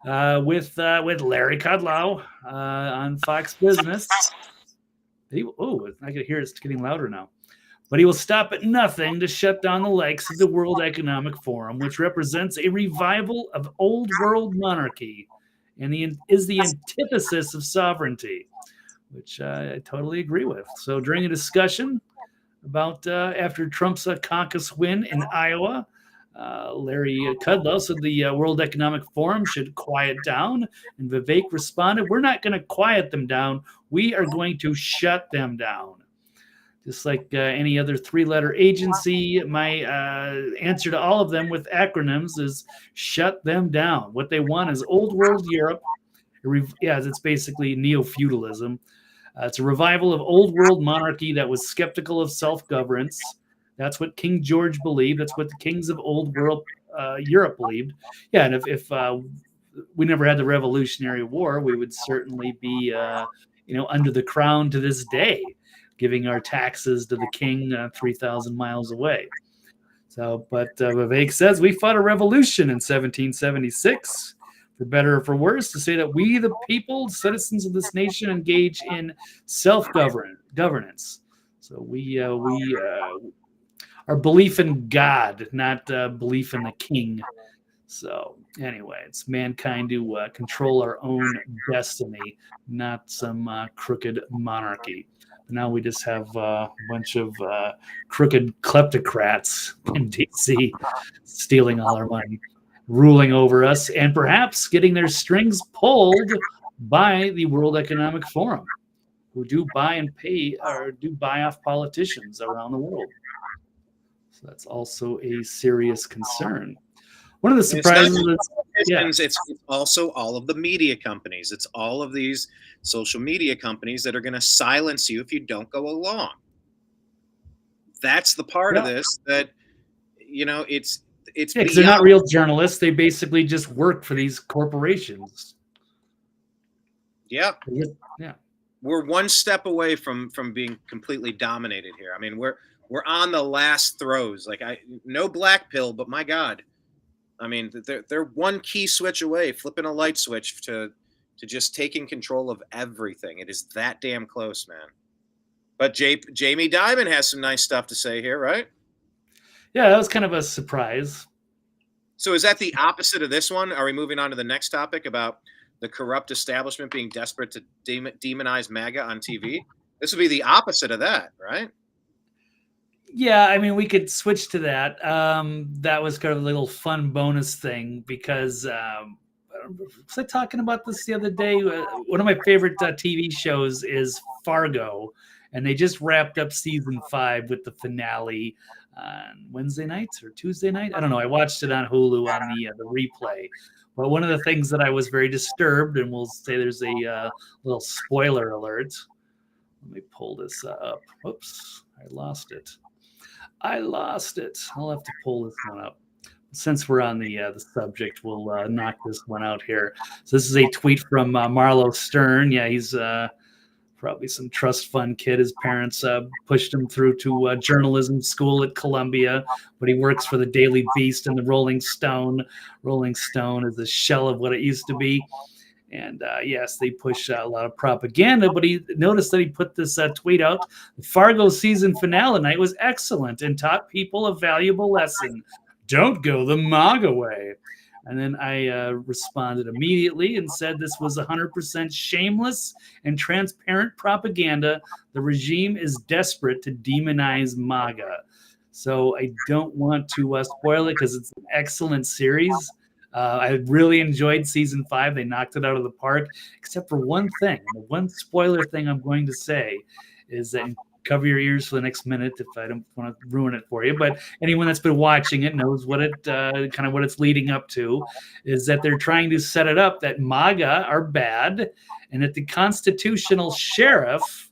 with Larry Kudlow on Fox Business. I can hear it's getting louder now. But he will stop at nothing to shut down the likes of the World Economic Forum, which represents a revival of old world monarchy and is the antithesis of sovereignty, which I totally agree with. So during a discussion about after Trump's caucus win in Iowa, Larry Kudlow said the World Economic Forum should quiet down, and Vivek responded, "We're not going to quiet them down. We are going to shut them down." Just like any other three-letter agency, my answer to all of them with acronyms is shut them down. What they want is old world Europe. It's basically neo-feudalism. It's a revival of old world monarchy that was skeptical of self-governance. That's what King George believed. That's what the kings of old world Europe believed. Yeah, and if we never had the Revolutionary War, we would certainly be, under the crown to this day, giving our taxes to the king 3,000 miles away. So, but Vivek says we fought a revolution in 1776. For better or for worse, to say that we, the people, citizens of this nation, engage in self-governance. So we our belief in God, not belief in the king. So anyway, it's mankind to control our own destiny, not some crooked monarchy. Now we just have a bunch of crooked kleptocrats in DC stealing all our money, ruling over us, and perhaps getting their strings pulled by the World Economic Forum, who do buy and pay or do buy off politicians around the world. So that's also a serious concern. One of the surprises is it's also all of the media companies. It's all of these social media companies that are going to silence you if you don't go along. That's the part of this that, you know, it's because they're not real journalists. They basically just work for these corporations. Yeah. Yeah. We're one step away from being completely dominated here. I mean, we're on the last throes. Like, no black pill, but my God. I mean, they're one key switch away, flipping a light switch to just taking control of everything. It is that damn close, man. But Jamie Diamond has some nice stuff to say here, right? Yeah, that was kind of a surprise. So is that the opposite of this one? Are we moving on to the next topic about the corrupt establishment being desperate to demonize MAGA on TV? This would be the opposite of that, right? Yeah, I mean, we could switch to that. That was kind of a little fun bonus thing because was I talking about this the other day? One of my favorite TV shows is Fargo, and they just wrapped up season 5 with the finale on Wednesday night or Tuesday night. I don't know. I watched it on Hulu on the replay. But one of the things that I was very disturbed, and we'll say there's a little spoiler alert. Let me pull this up. Whoops, I lost it. I'll have to pull this one up. Since we're on the subject, we'll knock this one out here. So this is a tweet from Marlo Stern. Yeah, he's probably some trust fund kid. His parents pushed him through to journalism school at Columbia, but he works for the Daily Beast and the Rolling Stone. Rolling Stone is a shell of what it used to be. And yes, they push a lot of propaganda, but he noticed that he put this tweet out. The Fargo season finale night was excellent and taught people a valuable lesson. Don't go the MAGA way. And then I responded immediately and said this was 100% shameless and transparent propaganda. The regime is desperate to demonize MAGA. So I don't want to spoil it because it's an excellent series. I really enjoyed season 5. They knocked it out of the park, except for one thing. The one spoiler thing I'm going to say is that, cover your ears for the next minute if I don't want to ruin it for you. But anyone that's been watching it knows what it kind of what it's leading up to is that they're trying to set it up that MAGA are bad and that the constitutional sheriff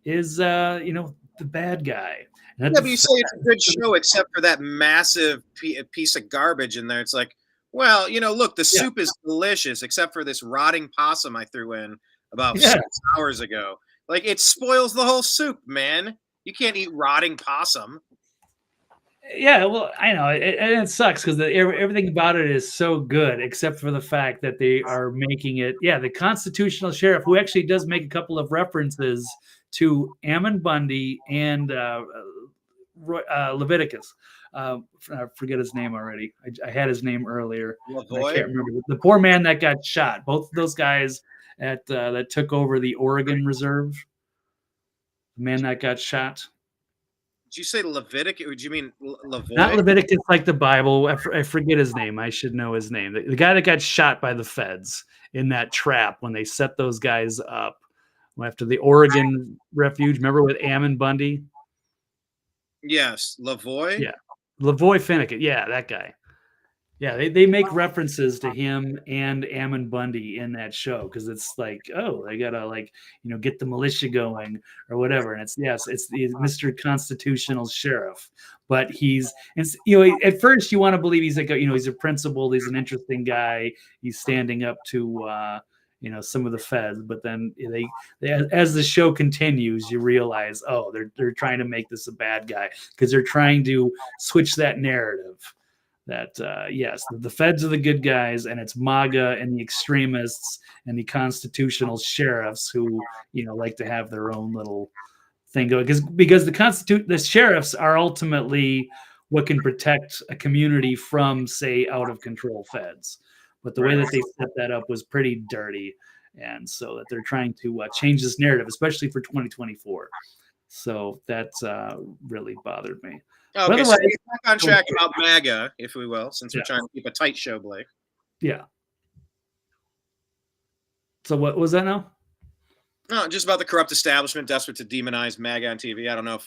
is the bad guy. Yeah, but you say it's a good show except for that massive piece of garbage in there. It's like, well, look, the soup is delicious except for this rotting possum I threw in about 6 hours ago. Like, it spoils the whole soup, man. You can't eat rotting possum. Yeah, well, I know. It sucks because everything about it is so good, except for the fact that they are making it. Yeah, the constitutional sheriff, who actually does make a couple of references to Ammon Bundy and Leviticus. I forget his name already. I had his name earlier. I can't remember. The poor man that got shot. Both of those guys that took over the Oregon Reserve. The man that got shot. Did you say Leviticus? Would you mean Lavoy? Not Leviticus like the Bible. I forget his name. I should know his name. The guy that got shot by the feds in that trap when they set those guys up after the Oregon refuge. Remember with Ammon Bundy? Yes. Lavoy? Yeah. Lavoy Finnegan. Yeah, that guy. Yeah, they make references to him and Ammon Bundy in that show because it's like, oh, they gotta get the militia going or whatever, and it's the Mr. Constitutional Sheriff, but at first you want to believe he's he's a principal, he's an interesting guy, he's standing up to some of the feds, but then they as the show continues, you realize, oh, they're trying to make this a bad guy because they're trying to switch that narrative. That yes, the feds are the good guys, and it's MAGA and the extremists and the constitutional sheriffs who like to have their own little thing going, because the sheriffs are ultimately what can protect a community from, say, out of control feds. But the way that they set that up was pretty dirty, and so that they're trying to change this narrative, especially for 2024. So that's really bothered me. Okay, so we're back on track about MAGA, if we will, since we're trying to keep a tight show, Blake. Yeah. So what was that now? No, just about the corrupt establishment desperate to demonize MAGA on TV. I don't know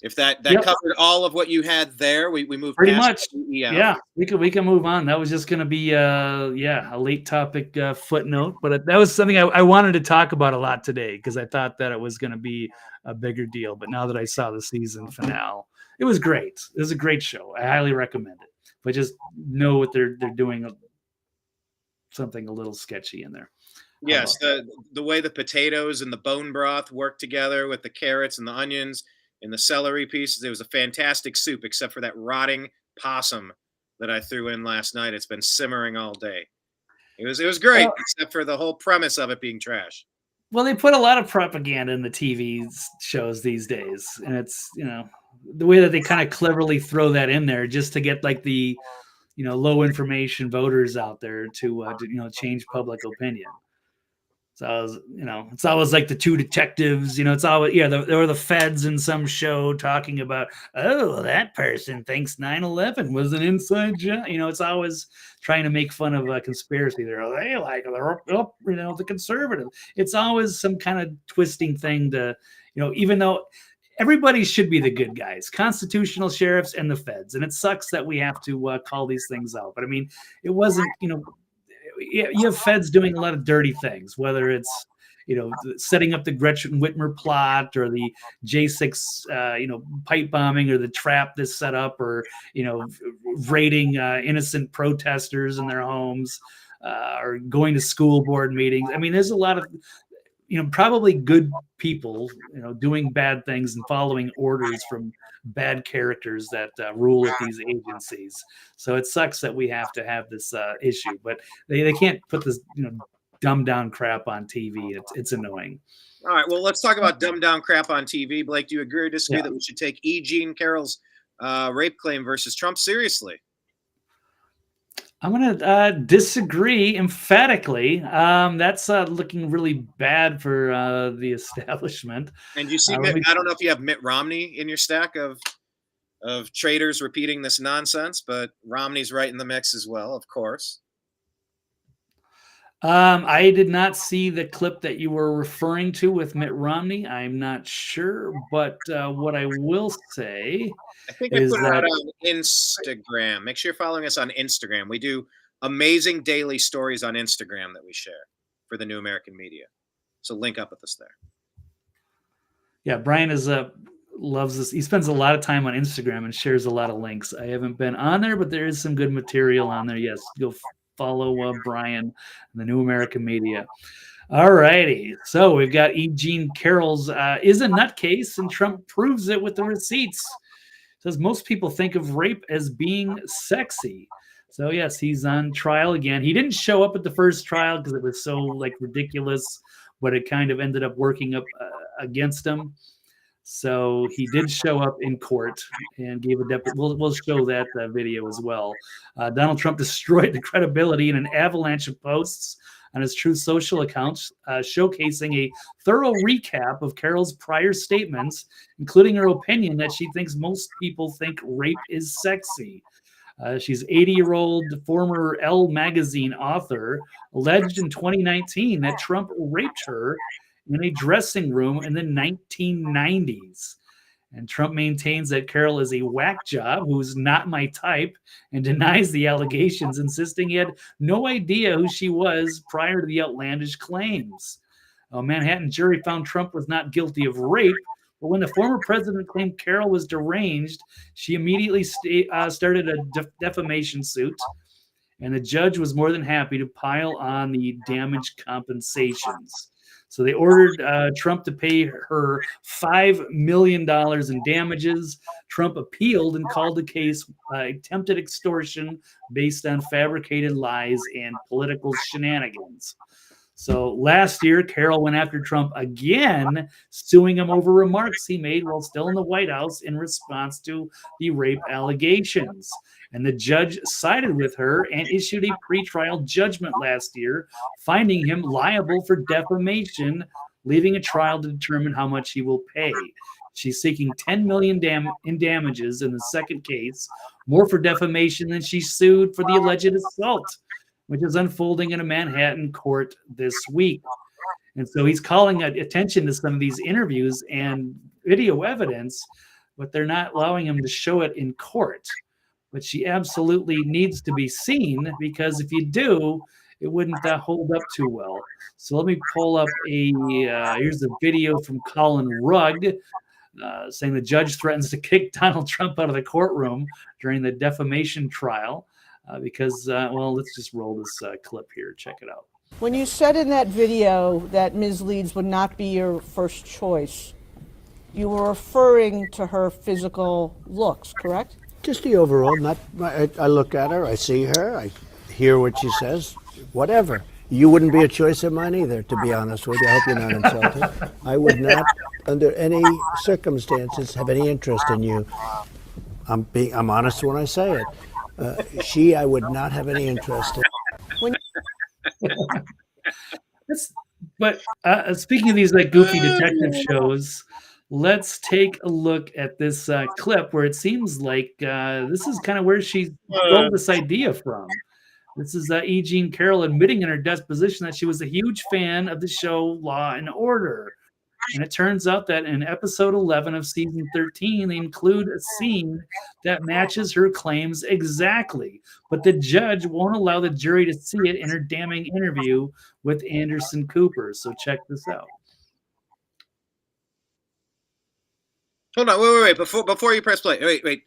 if that covered all of what you had there. We moved pretty past much. Yeah, we can move on. That was just going to be a late topic footnote, but that was something I wanted to talk about a lot today because I thought that it was going to be a bigger deal. But now that I saw the season finale, it was great. It was a great show. I highly recommend it. But just know what they're doing, something a little sketchy in there. Yes, the way the potatoes and the bone broth work together with the carrots and the onions and the celery pieces. It was a fantastic soup, except for that rotting possum that I threw in last night. It's been simmering all day. It was great, except for the whole premise of it being trash. Well, they put a lot of propaganda in the TV shows these days, and it's the way that they kind of cleverly throw that in there just to get like the low information voters out there to change public opinion. So it's always like the two detectives, it's always, there were the feds in some show talking about, oh, that person thinks 9/11 was an inside job. It's always trying to make fun of a conspiracy. They like, the conservative. It's always some kind of twisting thing to, even though everybody should be the good guys, constitutional sheriffs and the feds. And it sucks that we have to call these things out. But I mean, it wasn't, you have feds doing a lot of dirty things, whether it's setting up the Gretchen Whitmer plot or the J6 pipe bombing or the trap that's set up, or raiding innocent protesters in their homes, or going to school board meetings. I mean, there's a lot of probably good people doing bad things and following orders from bad characters that rule at these agencies. So it sucks that we have to have this issue, but they can't put this dumbed down crap on TV. It's annoying. All right, well, let's talk about dumbed down crap on TV. Blake, do you agree or disagree that we should take E. Jean Carroll's rape claim versus Trump seriously? I'm going to disagree emphatically. That's looking really bad for the establishment. And you see, I don't know if you have Mitt Romney in your stack of traitors repeating this nonsense, but Romney's right in the mix as well, of course. I did not see the clip that you were referring to with Mitt Romney. I'm not sure, but what I will say, I think I put it out on Instagram. Make sure you're following us on Instagram. We do amazing daily stories on Instagram that we share for the New American Media. So link up with us there. Yeah, Brian loves this. He spends a lot of time on Instagram and shares a lot of links. I haven't been on there, but there is some good material on there. Yes, go follow Brian and the New American Media. All righty. So we've got E. Jean Carroll's is a nutcase, and Trump proves it with the receipts. Says most people think of rape as being sexy. So yes, he's on trial again. He didn't show up at the first trial because it was so ridiculous, but it kind of ended up working up against him. So he did show up in court and gave a we'll show that video as well. Donald Trump destroyed the credibility in an avalanche of posts on his Truth Social accounts, showcasing a thorough recap of Carroll's prior statements, including her opinion that she thinks most people think rape is sexy. She's 80-year-old former Elle magazine author, alleged in 2019 that Trump raped her in a dressing room in the 1990s. And Trump maintains that Carrol is a whack job who's not my type and denies the allegations, insisting he had no idea who she was prior to the outlandish claims. A Manhattan jury found Trump was not guilty of rape, but when the former president claimed Carrol was deranged, she immediately started a defamation suit, and the judge was more than happy to pile on the damage compensations. So they ordered Trump to pay her $5 million in damages. Trump appealed and called the case attempted extortion based on fabricated lies and political shenanigans. So last year, Carrol went after Trump again, suing him over remarks he made while still in the White House in response to the rape allegations. And the judge sided with her and issued a pretrial judgment last year, finding him liable for defamation, leaving a trial to determine how much he will pay. She's seeking $10 million in damages in the second case, more for defamation than she sued for the alleged assault, which is unfolding in a Manhattan court this week. And so he's calling attention to some of these interviews and video evidence, but they're not allowing him to show it in court. But she absolutely needs to be seen, because if you do, it wouldn't hold up too well. So let me pull up here's a video from Colin Rugg saying the judge threatens to kick Donald Trump out of the courtroom during the defamation trial. Because, well, let's just roll this clip here. Check it out. When you said in that video that Ms. Leeds would not be your first choice, you were referring to her physical looks, correct? Just the overall. I look at her, I see her, I hear what she says, whatever. You wouldn't be a choice of mine either, to be honest with you. I hope you're not insulted. I would not, under any circumstances, have any interest in you. I'm honest when I say it. I would not have any interest in. But speaking of these like goofy detective shows, let's take a look at this clip where it seems like this is kind of where she stole this idea from. This is E. Jean Carroll admitting in her deposition that she was a huge fan of the show Law and Order. And it turns out that in episode 11 of season 13, they include a scene that matches her claims exactly. But the judge won't allow the jury to see it in her damning interview with Anderson Cooper. So check this out. Hold on, wait. Before you press play, wait.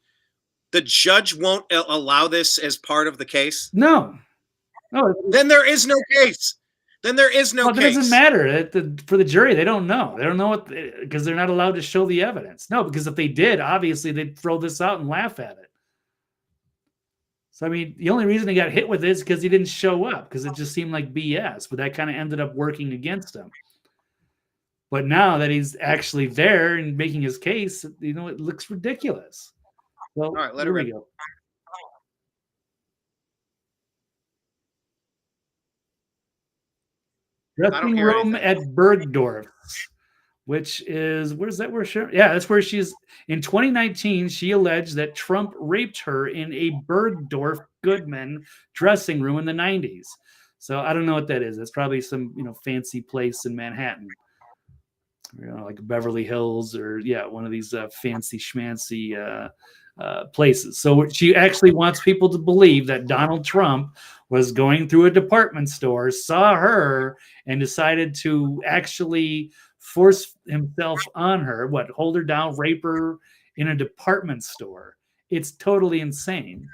The judge won't allow this as part of the case? No. Then there is no case. Then there is no case. It doesn't matter. For the jury, they don't know. They don't know what, because they're not allowed to show the evidence. No, because if they did, obviously they'd throw this out and laugh at it. So, I mean, the only reason he got hit with this is because he didn't show up, because it just seemed like BS. But that kind of ended up working against him. But now that he's actually there and making his case, it looks ridiculous. Well, all right, here we go. Dressing room at Bergdorf, which is, where's that? That's where she's. In 2019, she alleged that Trump raped her in a Bergdorf Goodman dressing room in the 90s. So I don't know what that is. That's probably some fancy place in Manhattan, like Beverly Hills, or one of these fancy schmancy places. So she actually wants people to believe that Donald Trump was going through a department store, saw her, and decided to actually force himself on her, hold her down, rape her in a department store. It's totally insane.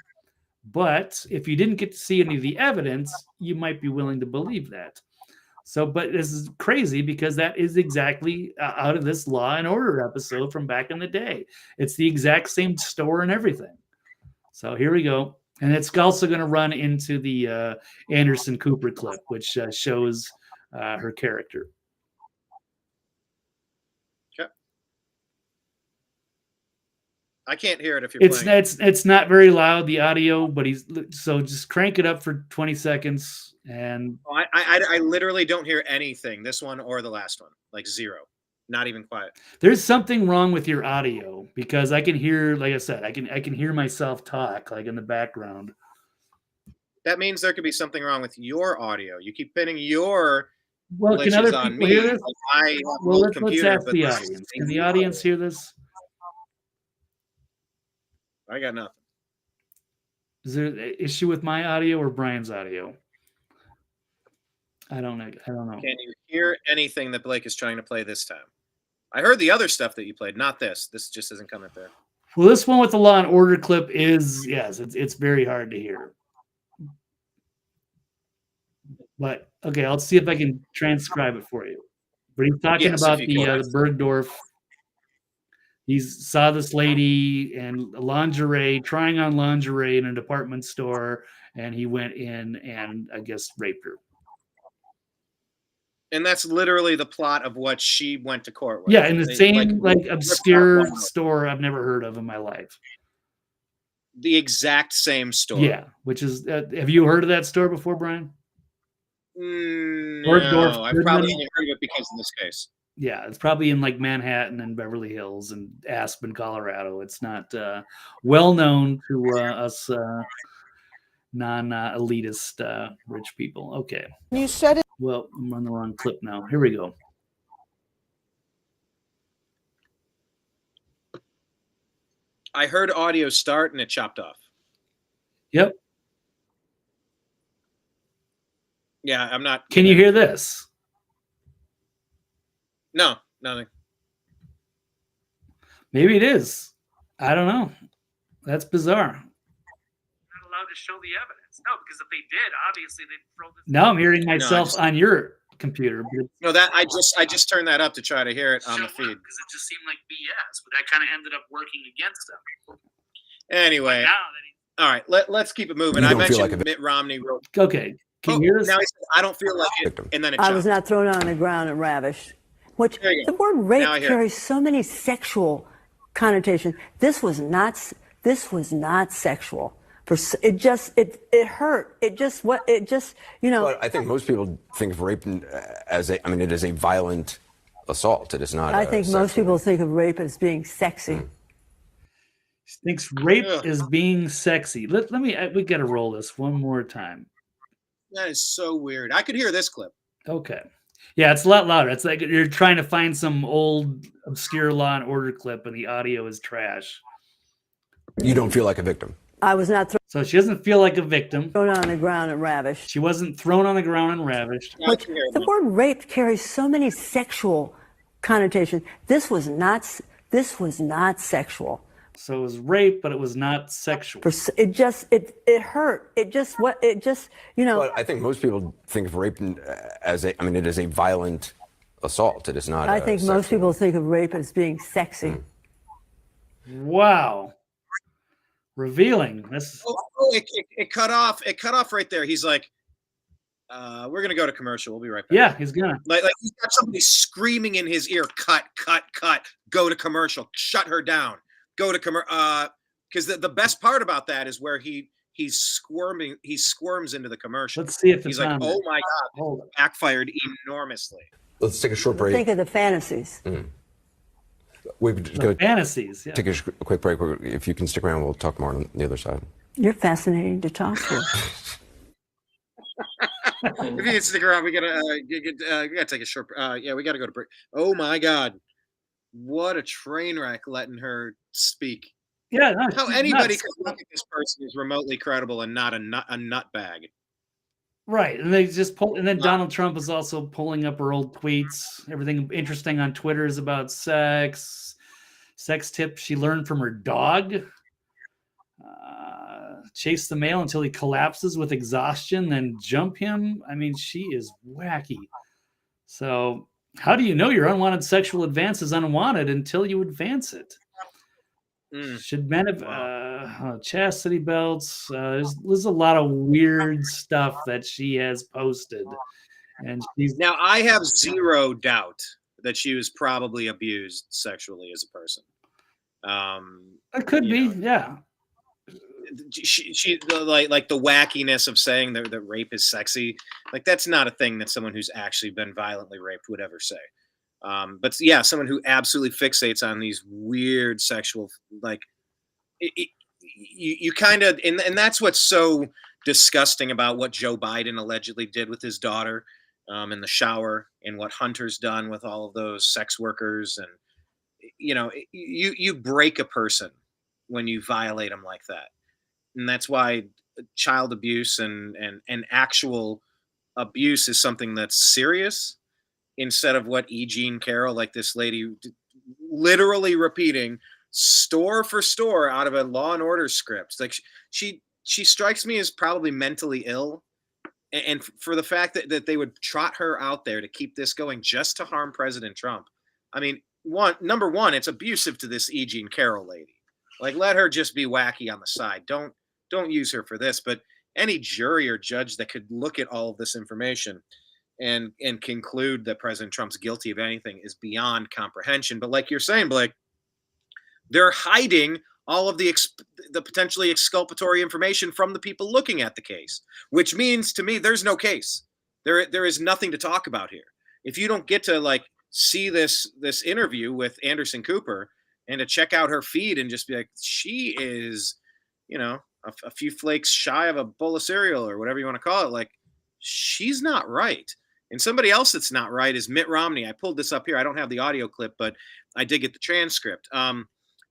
But if you didn't get to see any of the evidence, you might be willing to believe that. So, but this is crazy, because that is exactly out of this Law and Order episode from back in the day. It's the exact same store and everything. So here we go. And it's also going to run into the Anderson Cooper clip, which shows her character. Okay. I can't hear it if you're playing. It's not very loud, the audio, but so just crank it up for 20 seconds. And I literally don't hear anything, this one or the last one, like zero, not even quiet. There's something wrong with your audio, because I can hear, like I said, I can hear myself talk like in the background. That means there could be something wrong with your audio. You keep pinning your can other people on me. hear this? Let's ask the audience. Can the audience hear this? I got nothing. Is there an issue with my audio or Brian's audio? I don't know. Can you hear anything that Blake is trying to play this time? I heard the other stuff that you played, not this. This just isn't coming through. Well, this one with the Law and Order clip is, yes, it's very hard to hear. But okay, I'll see if I can transcribe it for you. But he's talking about the Bergdorf. He saw this lady and lingerie, trying on lingerie in a department store, and he went in and I guess raped her. And that's literally the plot of what she went to court with. Yeah, in the They, same like ripped out obscure Walley. store I've never heard of in my life. The exact same store. Yeah, which is have you heard of that store before, Brian? No, I've probably only heard of it because of this case. Yeah, it's probably in like Manhattan and Beverly Hills and Aspen, Colorado. It's not well known to us non-elitist rich people. Okay. You said it. Well, I'm on the wrong clip now. Here we go. I heard audio start and it chopped off. Yep. Yeah, I'm not. Can you hear this? No, nothing. Maybe it is. I don't know. That's bizarre. Not allowed to show the evidence. No, because if they did, obviously they'd throw this. Now I'm hearing myself on your computer. No, that I just turned that up to try to hear it on the feed. Because it just seemed like BS, but that kind of ended up working against them. Anyway, all right, let's keep it moving. I mentioned Mitt Romney wrote. Okay, can you hear this? Now he said, I don't feel like it, and then it I was not thrown on the ground and ravished. Which the word rape carries so many sexual connotations. This was not sexual. It hurt. But I think most people think of rape as it is a violent assault. It is not. I think most people think of rape as being sexy. She thinks rape is being sexy. We got to roll this one more time. That is so weird. I could hear this clip. Okay. Yeah, it's a lot louder. It's like you're trying to find some old obscure Law and Order clip and the audio is trash. You don't feel like a victim. I was not so she doesn't feel like a victim. Thrown on the ground and ravished. She wasn't thrown on the ground and ravished. The word rape carries so many sexual connotations. This was not sexual. So it was rape, but it was not sexual. It hurt. But I think most people think of rape as it is a violent assault. It is not. I think most people think of rape as being sexy. Wow. Revealing. This. It cut off. It cut off right there. He's like, "We're gonna go to commercial. We'll be right back." Yeah, he's gonna. Like he's got somebody screaming in his ear, "Cut! Cut! Cut! Go to commercial. Shut her down. Go to commercial." Because the best part about that is where he's squirming. He squirms into the commercial. Let's see if he's like, "Oh my god!" Backfired enormously. Let's take a short break. Think of the fantasies. Fantasies. Yeah. Take a quick break. If you can stick around, we'll talk more on the other side. You're fascinating to talk to. If you can stick around, we gotta take a short. We gotta go to break. Oh my god, what a train wreck! Letting her speak. Yeah, how anybody could look at this person is remotely credible and not a nutbag. Right, and they just pull, and then Donald Trump is also pulling up her old tweets. Everything interesting on Twitter is about sex tips she learned from her dog. Chase the male until he collapses with exhaustion, then jump him. I mean, she is wacky. So, how do you know your unwanted sexual advance is unwanted until you advance it? Should men have chastity belts? There's a lot of weird stuff that she has posted, and now I have zero doubt that she was probably abused sexually as a person. It could be, yeah. She like the wackiness of saying that rape is sexy, like that's not a thing that someone who's actually been violently raped would ever say. But yeah, someone who absolutely fixates on these weird sexual, like you kind of, and that's what's so disgusting about what Joe Biden allegedly did with his daughter in the shower, and what Hunter's done with all of those sex workers. And you break a person when you violate them like that. And that's why child abuse and actual abuse is something that's serious, instead of what Jean Carrol, like this lady literally repeating store for store out of a Law and Order script. Like she strikes me as probably mentally ill. And for the fact that they would trot her out there to keep this going just to harm President Trump. I mean, number one, it's abusive to this Jean Carrol lady. Like, let her just be wacky on the side. Don't use her for this. But any jury or judge that could look at all of this information and conclude that President Trump's guilty of anything is beyond comprehension. But like you're saying, Blake, they're hiding all of the potentially exculpatory information from the people looking at the case, which means to me there's no case. There is nothing to talk about here. If you don't get to like see this interview with Anderson Cooper and to check out her feed and just be like, she is, a few flakes shy of a bowl of cereal or whatever you want to call it, like she's not right. And somebody else that's not right is Mitt Romney. I pulled this up here. I don't have the audio clip, but I did get the transcript.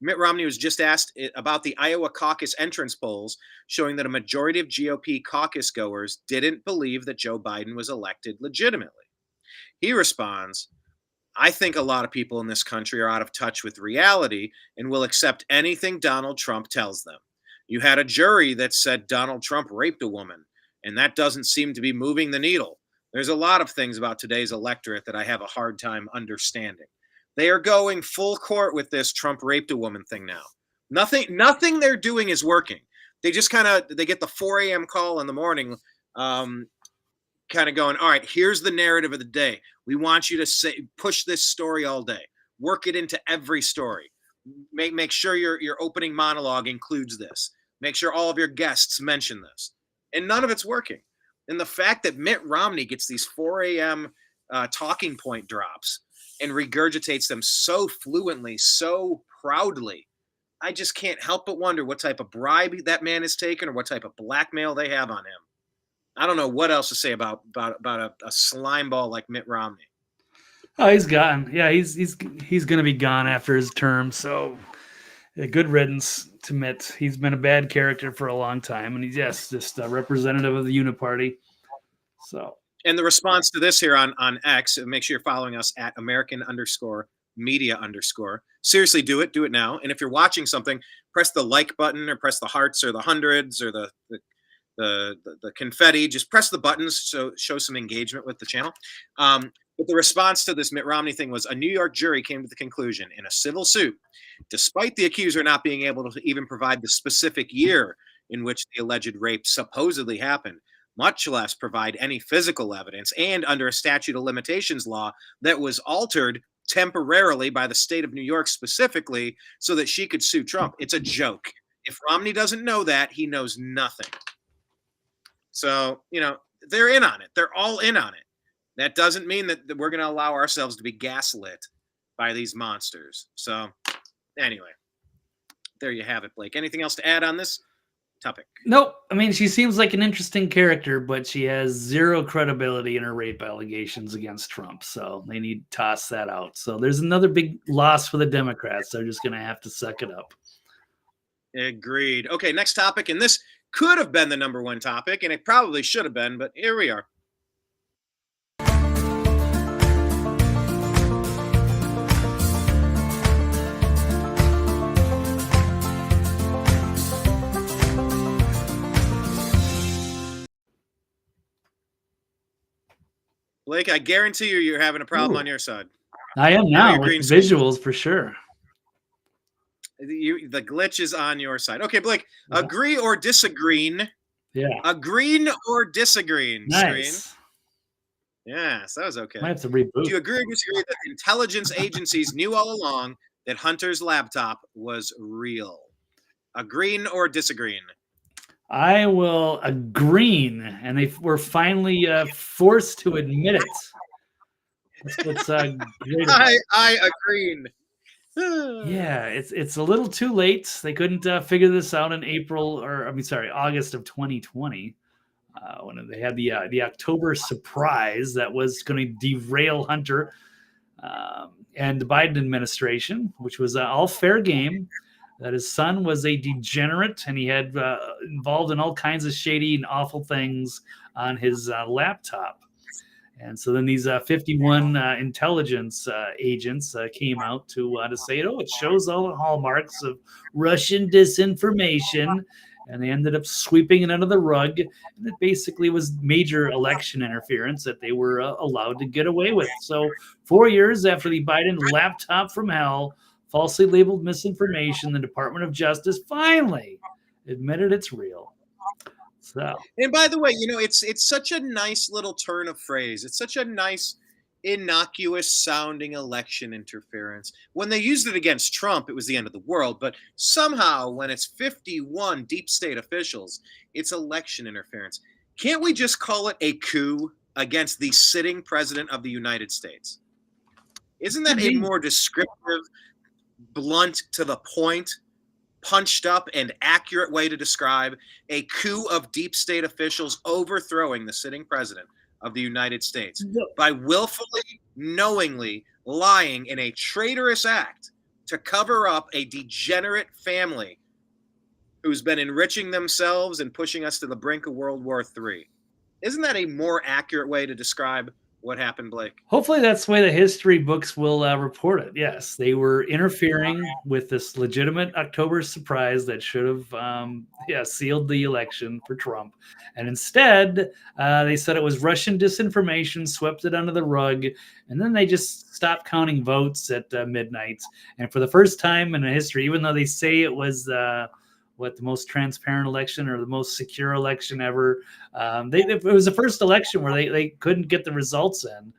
Mitt Romney was just asked about the Iowa caucus entrance polls showing that a majority of GOP caucus goers didn't believe that Joe Biden was elected legitimately. He responds, I think a lot of people in this country are out of touch with reality and will accept anything Donald Trump tells them. You had a jury that said Donald Trump raped a woman, and that doesn't seem to be moving the needle. There's a lot of things about today's electorate that I have a hard time understanding. They are going full court with this Trump raped a woman thing now. Nothing they're doing is working. They just they get the 4 a.m. call in the morning, kind of going, all right, here's the narrative of the day. We want you to push this story all day. Work it into every story. Make sure your opening monologue includes this. Make sure all of your guests mention this. And none of it's working. And the fact that Mitt Romney gets these 4 a.m. Talking point drops and regurgitates them so fluently, so proudly, I just can't help but wonder what type of bribe that man has taken or what type of blackmail they have on him. I don't know what else to say about a slime ball like Mitt Romney. Oh, he's gone. Yeah, he's going to be gone after his term. So, good riddance to Mitt. He's been a bad character for a long time, and he's just a representative of the Uniparty. So. And the response to this here on X, make sure you're following us at American_media_. Seriously, do it now. And if you're watching something, press the like button or press the hearts or the hundreds or the confetti. Just press the buttons so show some engagement with the channel. But the response to this Mitt Romney thing was a New York jury came to the conclusion in a civil suit, despite the accuser not being able to even provide the specific year in which the alleged rape supposedly happened, much less provide any physical evidence, and under a statute of limitations law that was altered temporarily by the state of New York specifically so that she could sue Trump. It's a joke. If Romney doesn't know that, he knows nothing. So, they're in on it. They're all in on it. That doesn't mean that we're going to allow ourselves to be gaslit by these monsters. So, anyway, there you have it, Blake. Anything else to add on this topic? Nope. I mean, she seems like an interesting character, but she has zero credibility in her rape allegations against Trump. So they need to toss that out. So there's another big loss for the Democrats. They're just going to have to suck it up. Agreed. Okay, next topic. And this could have been the number one topic, and it probably should have been, but here we are. Blake, I guarantee you're having a problem on your side. I am now with visuals for sure. The glitch is on your side. Okay, Blake, agree or disagree? Yeah. Agreeing or disagreeing? Nice. Screen. Yes, that was okay. I have to reboot. Do you agree or disagree that intelligence agencies knew all along that Hunter's laptop was real? Agreeing or disagreeing? I will agree, and they were finally forced to admit it. That's great. I agree. Yeah, it's a little too late. They couldn't figure this out in August of 2020, when they had the October surprise that was going to derail Hunter and the Biden administration, which was all fair game. That his son was a degenerate and he had involved in all kinds of shady and awful things on his laptop. And so then these 51 intelligence agents came out to say, it shows all the hallmarks of Russian disinformation. And they ended up sweeping it under the rug. And it basically was major election interference that they were allowed to get away with. So 4 years after the Biden laptop from hell, falsely labeled misinformation, the Department of Justice finally admitted it's real. So, and by the way, it's such a nice little turn of phrase. It's such a nice, innocuous sounding election interference. When they used it against Trump, it was the end of the world. But somehow, when it's 51 deep state officials, it's election interference. Can't we just call it a coup against the sitting president of the United States? Isn't that a more descriptive, blunt, to the point, punched up and accurate way to describe a coup of deep state officials overthrowing the sitting president of the United States by willfully, knowingly lying in a traitorous act to cover up a degenerate family who's been enriching themselves and pushing us to the brink of World War III? Isn't that a more accurate way to describe what happened, Blake? Hopefully that's the way the history books will report it. Yes, they were interfering with this legitimate October surprise that should have sealed the election for Trump. And instead, they said it was Russian disinformation, swept it under the rug, and then they just stopped counting votes at midnight. And for the first time in history, even though they say it was the most transparent election or the most secure election ever. It was the first election where they couldn't get the results in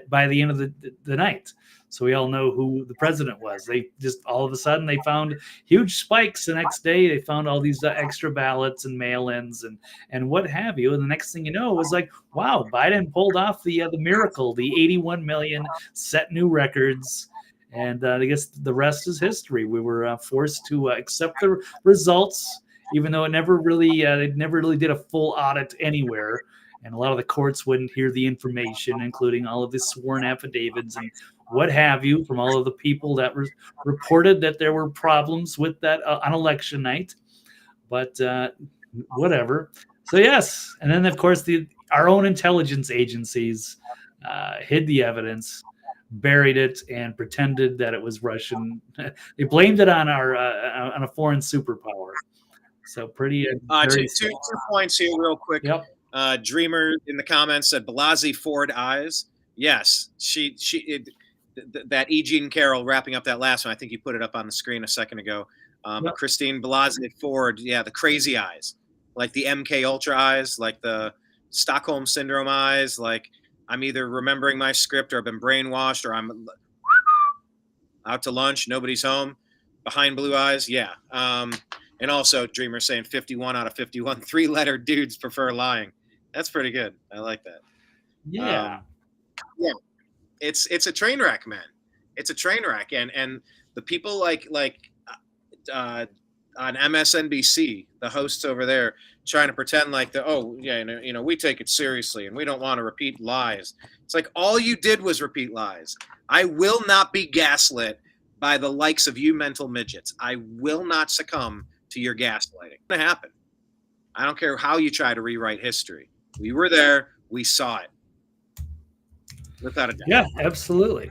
by the end of the night. So we all know who the president was. They just all of a sudden they found huge spikes the next day. They found all these extra ballots and mail-ins and what have you. And the next thing you know, it was like, wow, Biden pulled off the miracle, the 81 million, set new records. And I guess the rest is history. We were forced to accept the results, even though they never really did a full audit anywhere. And a lot of the courts wouldn't hear the information, including all of the sworn affidavits and what have you from all of the people that reported that there were problems with that on election night. But whatever. So yes. And then, of course, our own intelligence agencies hid the evidence, buried it, and pretended that it was Russian. They blamed it on on a foreign superpower. So pretty. Two points here, real quick. Yep. Dreamer in the comments said Blasey Ford eyes. Yes, that E. Jean Carroll wrapping up that last one. I think you put it up on the screen a second ago. Yep. Christine Blasey Ford, the crazy eyes, like the MK Ultra eyes, like the Stockholm Syndrome eyes, like. I'm either remembering my script or I've been brainwashed or I'm out to lunch, nobody's home, behind blue eyes. Yeah. And also Dreamer saying 51 out of 51 3-letter dudes prefer lying. That's pretty good. I like that. Yeah. It's a train wreck, man. It's a train wreck. And the people like on MSNBC, the hosts over there, trying to pretend like we take it seriously and we don't want to repeat lies. It's like all you did was repeat lies. I will not be gaslit by the likes of you mental midgets. I will not succumb to your gaslighting. It's going to happen. I don't care how you try to rewrite history. We were there. We saw it. Without a doubt. Yeah, absolutely.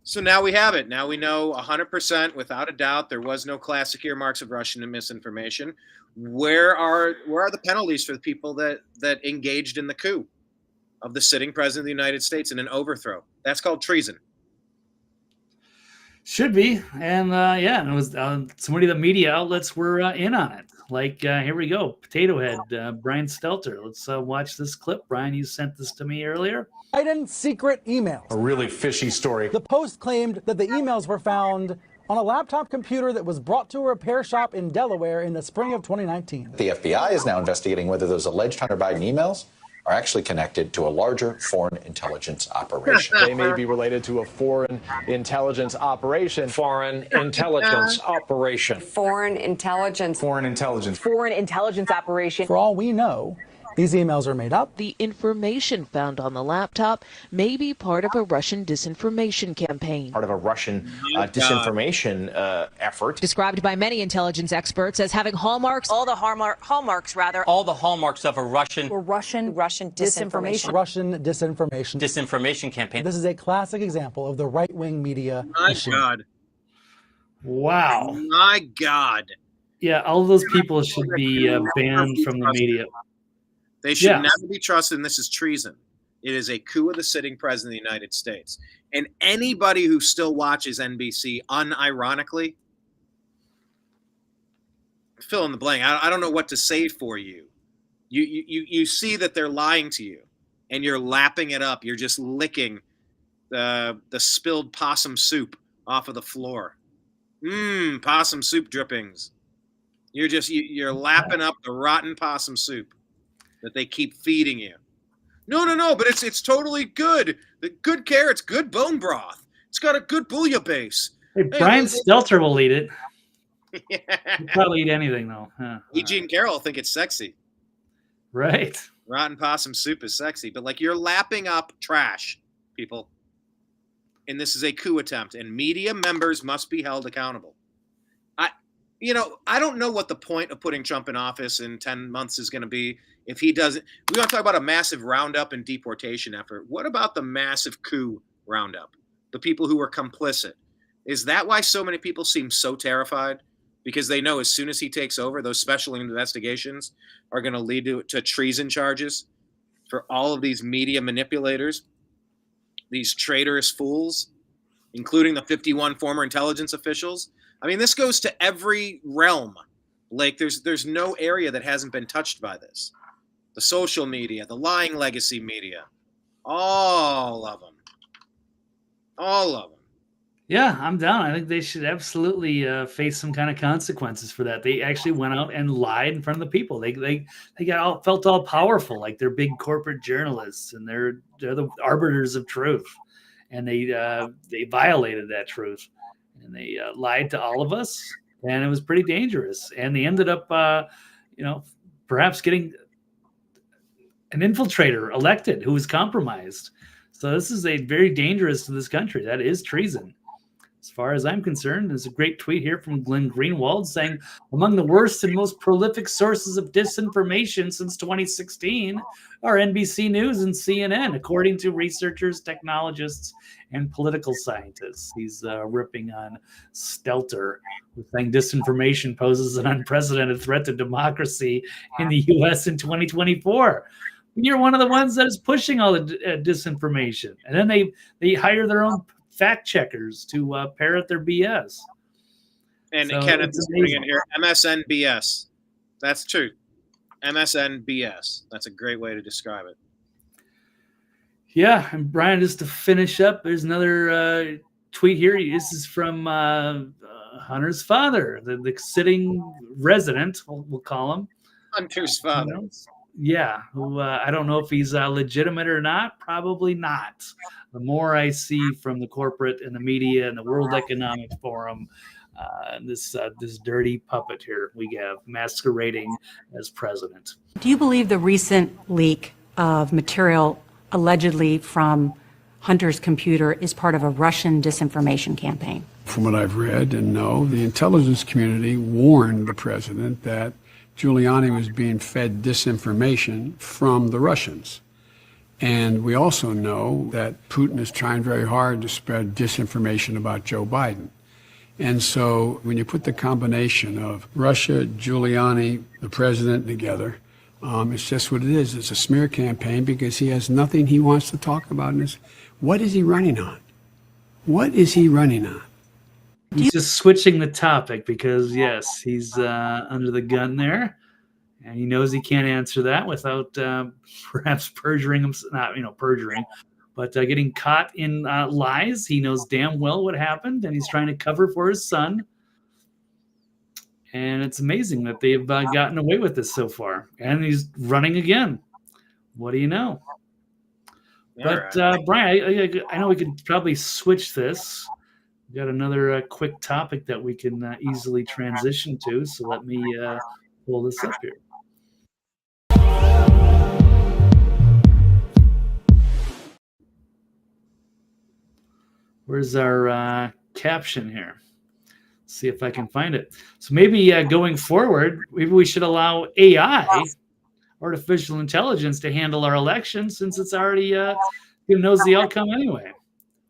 So now we have it. Now we know 100% without a doubt there was no classic earmarks of Russian misinformation. Where are the penalties for the people that engaged in the coup of the sitting president of the United States in an overthrow? That's called treason. Should be. And and it was somebody, the media outlets were in on it. Like, here we go. Potato Head, Brian Stelter. Let's watch this clip. Brian, you sent this to me earlier. Biden's secret emails. A really fishy story. The Post claimed that the emails were found on a laptop computer that was brought to a repair shop in Delaware in the spring of 2019. The FBI is now investigating whether those alleged Hunter Biden emails are actually connected to a larger foreign intelligence operation. They may be related to a foreign intelligence operation. Foreign intelligence operation. Foreign intelligence. Foreign intelligence. Foreign intelligence operation. For all we know, these emails are made up. The information found on the laptop may be part of a Russian disinformation campaign. Part of a Russian disinformation effort. Described by many intelligence experts as having hallmarks. All the hallmarks of a Russian disinformation. Russian disinformation. Disinformation campaign. This is a classic example of the right-wing media machine. God. Wow. My God. Yeah, all of those people should be banned from the media. They should never be trusted, and this is treason. It is a coup of the sitting president of the United States. And anybody who still watches NBC unironically, fill in the blank. I don't know what to say for you. You see that they're lying to you, and you're lapping it up. You're just licking the spilled possum soup off of the floor. Possum soup drippings. You're lapping up the rotten possum soup that they keep feeding you. No, but it's totally good. The good carrots, good bone broth. It's got a good bouillabaisse. Hey, Brian Stelter will eat it. Yeah. He'll probably eat anything though. E.G. and Carrol think it's sexy. Right. Rotten possum soup is sexy, but like you're lapping up trash, people. And this is a coup attempt, and media members must be held accountable. I don't know what the point of putting Trump in office in 10 months is going to be if he doesn't. We want to talk about a massive roundup and deportation effort. What about the massive coup roundup? The people who were complicit. Is that why so many people seem so terrified? Because they know as soon as he takes over, those special investigations are going to lead to treason charges for all of these media manipulators, these traitorous fools, including the 51 former intelligence officials. I mean, this goes to every realm. Like, there's no area that hasn't been touched by this. The social media, the lying legacy media, all of them. All of them. Yeah, I'm down. I think they should absolutely face some kind of consequences for that. They actually went out and lied in front of the people. They felt all powerful, like they're big corporate journalists and they're the arbiters of truth, and they violated that truth, and they lied to all of us, and it was pretty dangerous. And they ended up, perhaps getting an infiltrator elected who was compromised. So this is very dangerous to this country. That is treason. As far as I'm concerned, there's a great tweet here from Glenn Greenwald saying, among the worst and most prolific sources of disinformation since 2016 are NBC News and CNN, according to researchers, technologists, and political scientists. He's ripping on Stelter, saying disinformation poses an unprecedented threat to democracy in the U.S. in 2024. You're one of the ones that is pushing all the disinformation. And then they hire their own fact checkers to parrot their BS. And so Kenneth is putting in here, MSNBS. That's true. MSNBS. That's a great way to describe it. Yeah, and Brian, just to finish up, there's another tweet here. This is from Hunter's father, the sitting resident, we'll call him. Hunter's father. Yeah, who I don't know if he's legitimate or not. Probably not. The more I see from the corporate and the media and the World Economic Forum, this dirty puppet here we have masquerading as president. Do you believe the recent leak of material allegedly from Hunter's computer is part of a Russian disinformation campaign? From what I've read and know, the intelligence community warned the president that Giuliani was being fed disinformation from the Russians. And we also know that Putin is trying very hard to spread disinformation about Joe Biden. And so when you put the combination of Russia, Giuliani, the president together, it's just what it is. It's a smear campaign because he has nothing he wants to talk about. What is he running on? What is he running on? He's just switching the topic because, yes, he's under the gun there, and he knows he can't answer that without perhaps perjuring him, not perjuring, but getting caught in lies. He knows damn well what happened, and he's trying to cover for his son. And it's amazing that they've gotten away with this so far. And he's running again. What do you know? But Brian, I know we could probably switch this. We got another quick topic that we can easily transition to. So let me pull this up here. Where's our caption here? Let's see if I can find it. So maybe going forward, maybe we should allow AI, artificial intelligence, to handle our election since it's already knows the outcome anyway.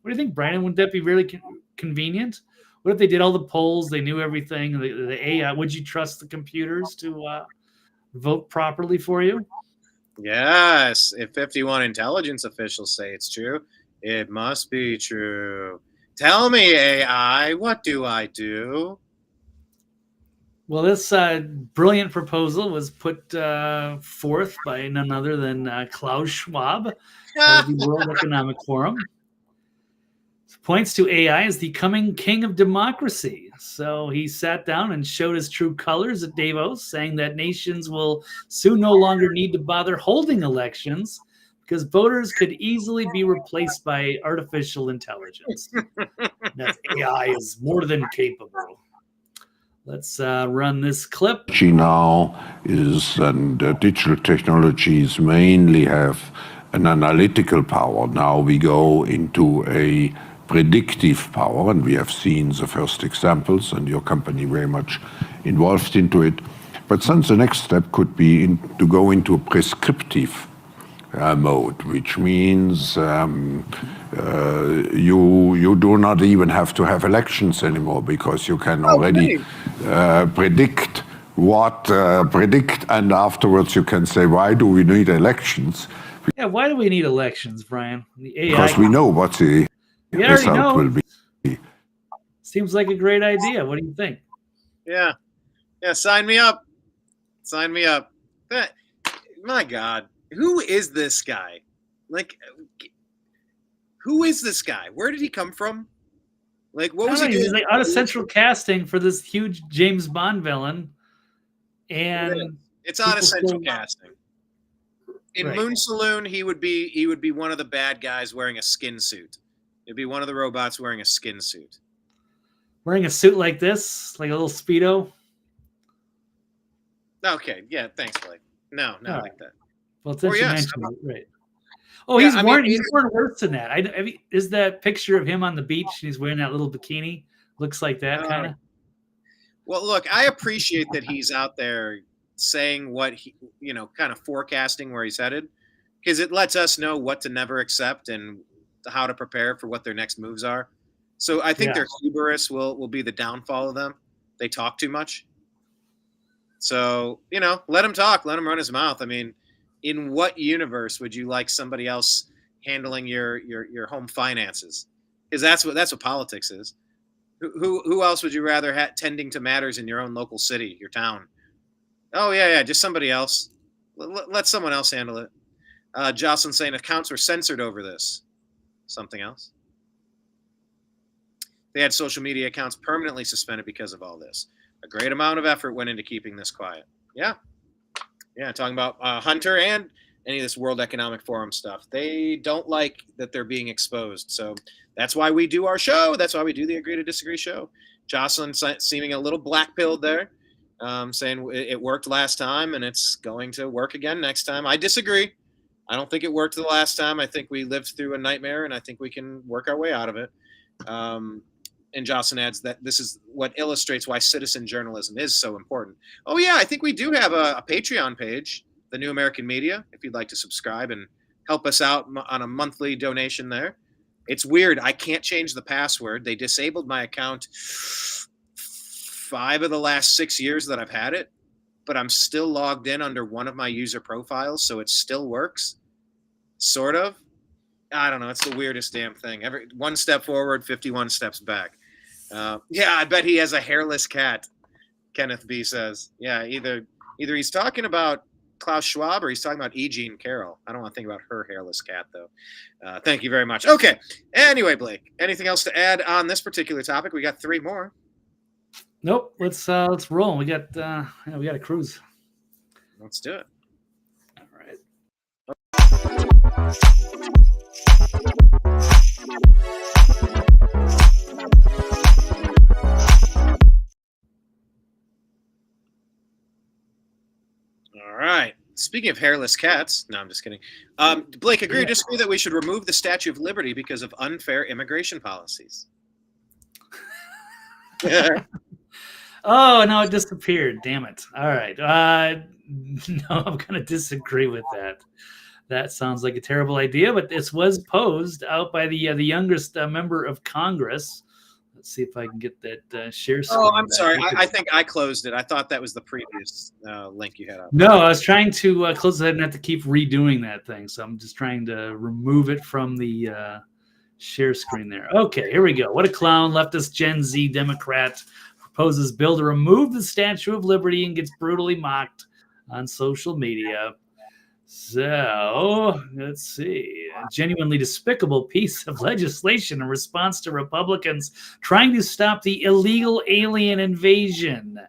What do you think, Brandon? Wouldn't that be really convenient? What if they did all the polls, they knew everything, the AI? Would you trust the computers to vote properly for you? Yes. If 51 intelligence officials say it's true, it must be true. Tell me, AI, what do I do? Well, this brilliant proposal was put forth by none other than Klaus Schwab of the World Economic Forum. Points to AI as the coming king of democracy. So he sat down and showed his true colors at Davos, saying that nations will soon no longer need to bother holding elections because voters could easily be replaced by artificial intelligence. That AI is more than capable. Let's run this clip. Now is, and digital technologies mainly have an analytical power. Now we go into a predictive power, and we have seen the first examples, and your company very much involved into it. But then the next step could be to go into a prescriptive mode, which means you do not even have to have elections anymore, because you can already predict, and afterwards you can say, why do we need elections? Yeah, why do we need elections, Brian? The AI because we know what the result will be. Seems like a great idea. What do you think? Yeah, sign me up. Sign me up. My God, who is this guy? Like, who is this guy? Where did he come from? Like, what was he doing? He's like out of central casting for this huge James Bond villain, and it's out of central casting. In Moon Saloon, he would be one of the bad guys wearing a skin suit. It'd be one of the robots wearing a skin suit. Wearing a suit like this, like a little Speedo. Okay, yeah, thanks, Blake. No, not like that. Well, since you mentioned it, right. Oh, he's wearing worse than that. I mean, is that picture of him on the beach? He's wearing that little bikini. Looks like that kind of. Well, look, I appreciate that he's out there saying what he, kind of forecasting where he's headed, because it lets us know what to never accept and how to prepare for what their next moves are. So I think their hubris will be the downfall of them. They talk too much. So, let him talk, let him run his mouth. I mean, in what universe would you like somebody else handling your home finances? Because that's what politics is. Who else would you rather tending to matters in your own local city, your town? Oh yeah, just somebody else. Let someone else handle it. Jocelyn saying accounts were censored over this. Something else. They had social media accounts permanently suspended because of all this. A great amount of effort went into keeping this quiet. Yeah, talking about Hunter and any of this World Economic Forum stuff. They don't like that they're being exposed. So that's why we do our show. That's why we do the Agree to Disagree show. Jocelyn seeming a little black-pilled there, saying it worked last time and it's going to work again next time. I disagree. I don't think it worked the last time. I think we lived through a nightmare, and I think we can work our way out of it. And Jocelyn adds that this is what illustrates why citizen journalism is so important. Oh, yeah, I think we do have a Patreon page, The New American Media, if you'd like to subscribe and help us out on a monthly donation there. It's weird. I can't change the password. They disabled my account 5 of the last 6 years that I've had it, but I'm still logged in under one of my user profiles, so it still works, sort of. I don't know. It's the weirdest damn thing. One step forward, 51 steps back. Yeah, I bet he has a hairless cat, Kenneth B says. Yeah, either he's talking about Klaus Schwab or he's talking about E. Jean Carrol. I don't want to think about her hairless cat, though. Thank you very much. Okay. Anyway, Blake, anything else to add on this particular topic? We got 3 more. Nope. Let's roll. We got a cruise. Let's do it. All right. All right. Speaking of hairless cats, no, I'm just kidding. Blake, agree or disagree that we should remove the Statue of Liberty because of unfair immigration policies? Oh, no, it disappeared. Damn it. All right. No, I'm going to disagree with that. That sounds like a terrible idea, but this was posed out by the youngest member of Congress. Let's see if I can get that share screen. Oh, I'm sorry. I think I closed it. I thought that was the previous link you had up. No, I was trying to close it and have to keep redoing that thing. So I'm just trying to remove it from the share screen there. Okay, here we go. What a clown, leftist Gen Z Democrat proposes bill to remove the Statue of Liberty and gets brutally mocked on social media. So let's see. A genuinely despicable piece of legislation in response to Republicans trying to stop the illegal alien invasion.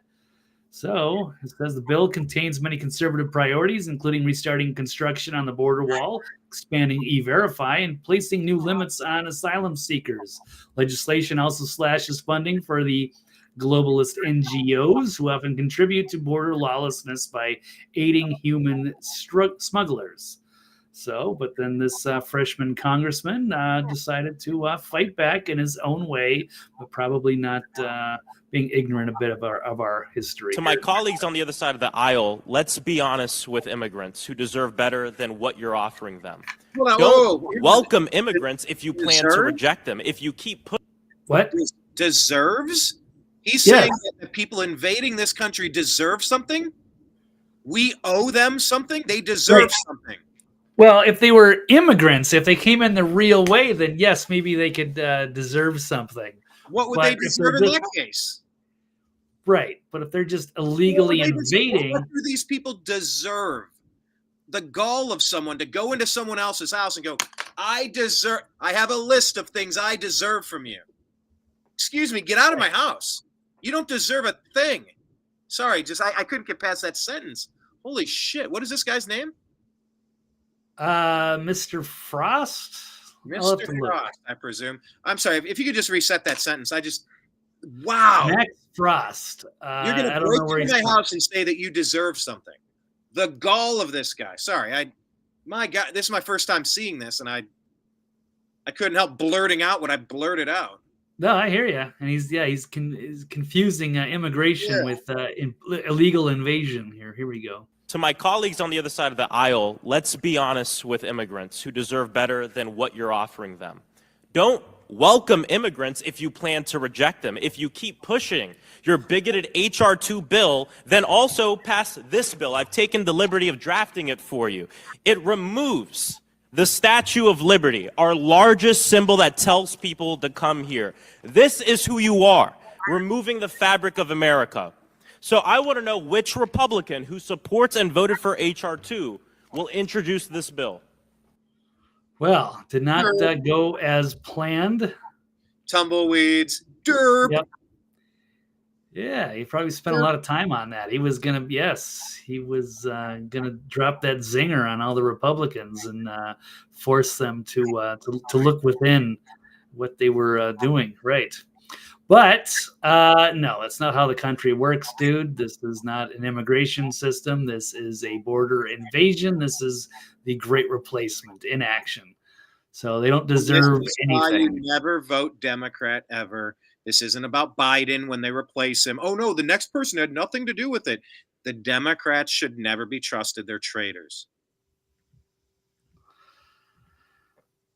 So it says the bill contains many conservative priorities, including restarting construction on the border wall, expanding E-Verify, and placing new limits on asylum seekers. Legislation also slashes funding for the globalist NGOs who often contribute to border lawlessness by aiding human smugglers. So, but then this freshman congressman decided to fight back in his own way, but probably not being ignorant a bit of our history. To my colleagues on the other side of the aisle, let's be honest with immigrants who deserve better than what you're offering them. Don't welcome immigrants if you plan to reject them. If you keep putting what deserves? He's saying that the people invading this country deserve something. We owe them something. They deserve something. Well, if they were immigrants, if they came in the real way, then yes, maybe they could deserve something. What would they deserve in that case? Right, but if they're just illegally invading, what do these people deserve? The gall of someone to go into someone else's house and go, I have a list of things I deserve from you. Excuse me, get out of my house. You don't deserve a thing. Sorry, I couldn't get past that sentence. Holy shit, what is this guy's name? Mr. Frost? Mr. Frost, I presume. I'm sorry, if you could just reset that sentence. Wow. Max Frost. You're going to break into my house and say that you deserve something. The gall of this guy. Sorry, my God, this is my first time seeing this, and I couldn't help blurting out what I blurted out. No, I hear you. And he's confusing immigration with illegal invasion here. Here we go. To my colleagues on the other side of the aisle, let's be honest with immigrants who deserve better than what you're offering them. Don't welcome immigrants if you plan to reject them. If you keep pushing your bigoted H.R. 2 bill, then also pass this bill. I've taken the liberty of drafting it for you. It removes the Statue of Liberty, our largest symbol that tells people to come here. This is who you are, removing the fabric of America. So I want to know which Republican who supports and voted for H.R. 2 will introduce this bill. Well, did not go as planned. Tumbleweeds. Derp. Yep. Yeah, he probably spent a lot of time on that. He was gonna, gonna drop that zinger on all the Republicans and force them to look within what they were doing. Right. But no, that's not how the country works, dude. This is not an immigration system. This is a border invasion. This is the Great Replacement in action. So they don't deserve anything. Why you never vote Democrat ever. This isn't about Biden when they replace him. Oh, no, the next person had nothing to do with it. The Democrats should never be trusted. They're traitors.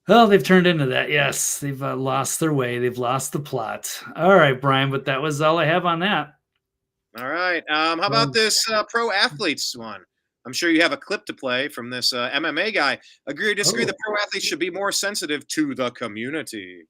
Well, they've turned into that. Yes, they've lost their way. They've lost the plot. All right, Brian, but that was all I have on that. All right. How about this pro athletes one? I'm sure you have a clip to play from this MMA guy. Agree or disagree that pro athletes should be more sensitive to the community?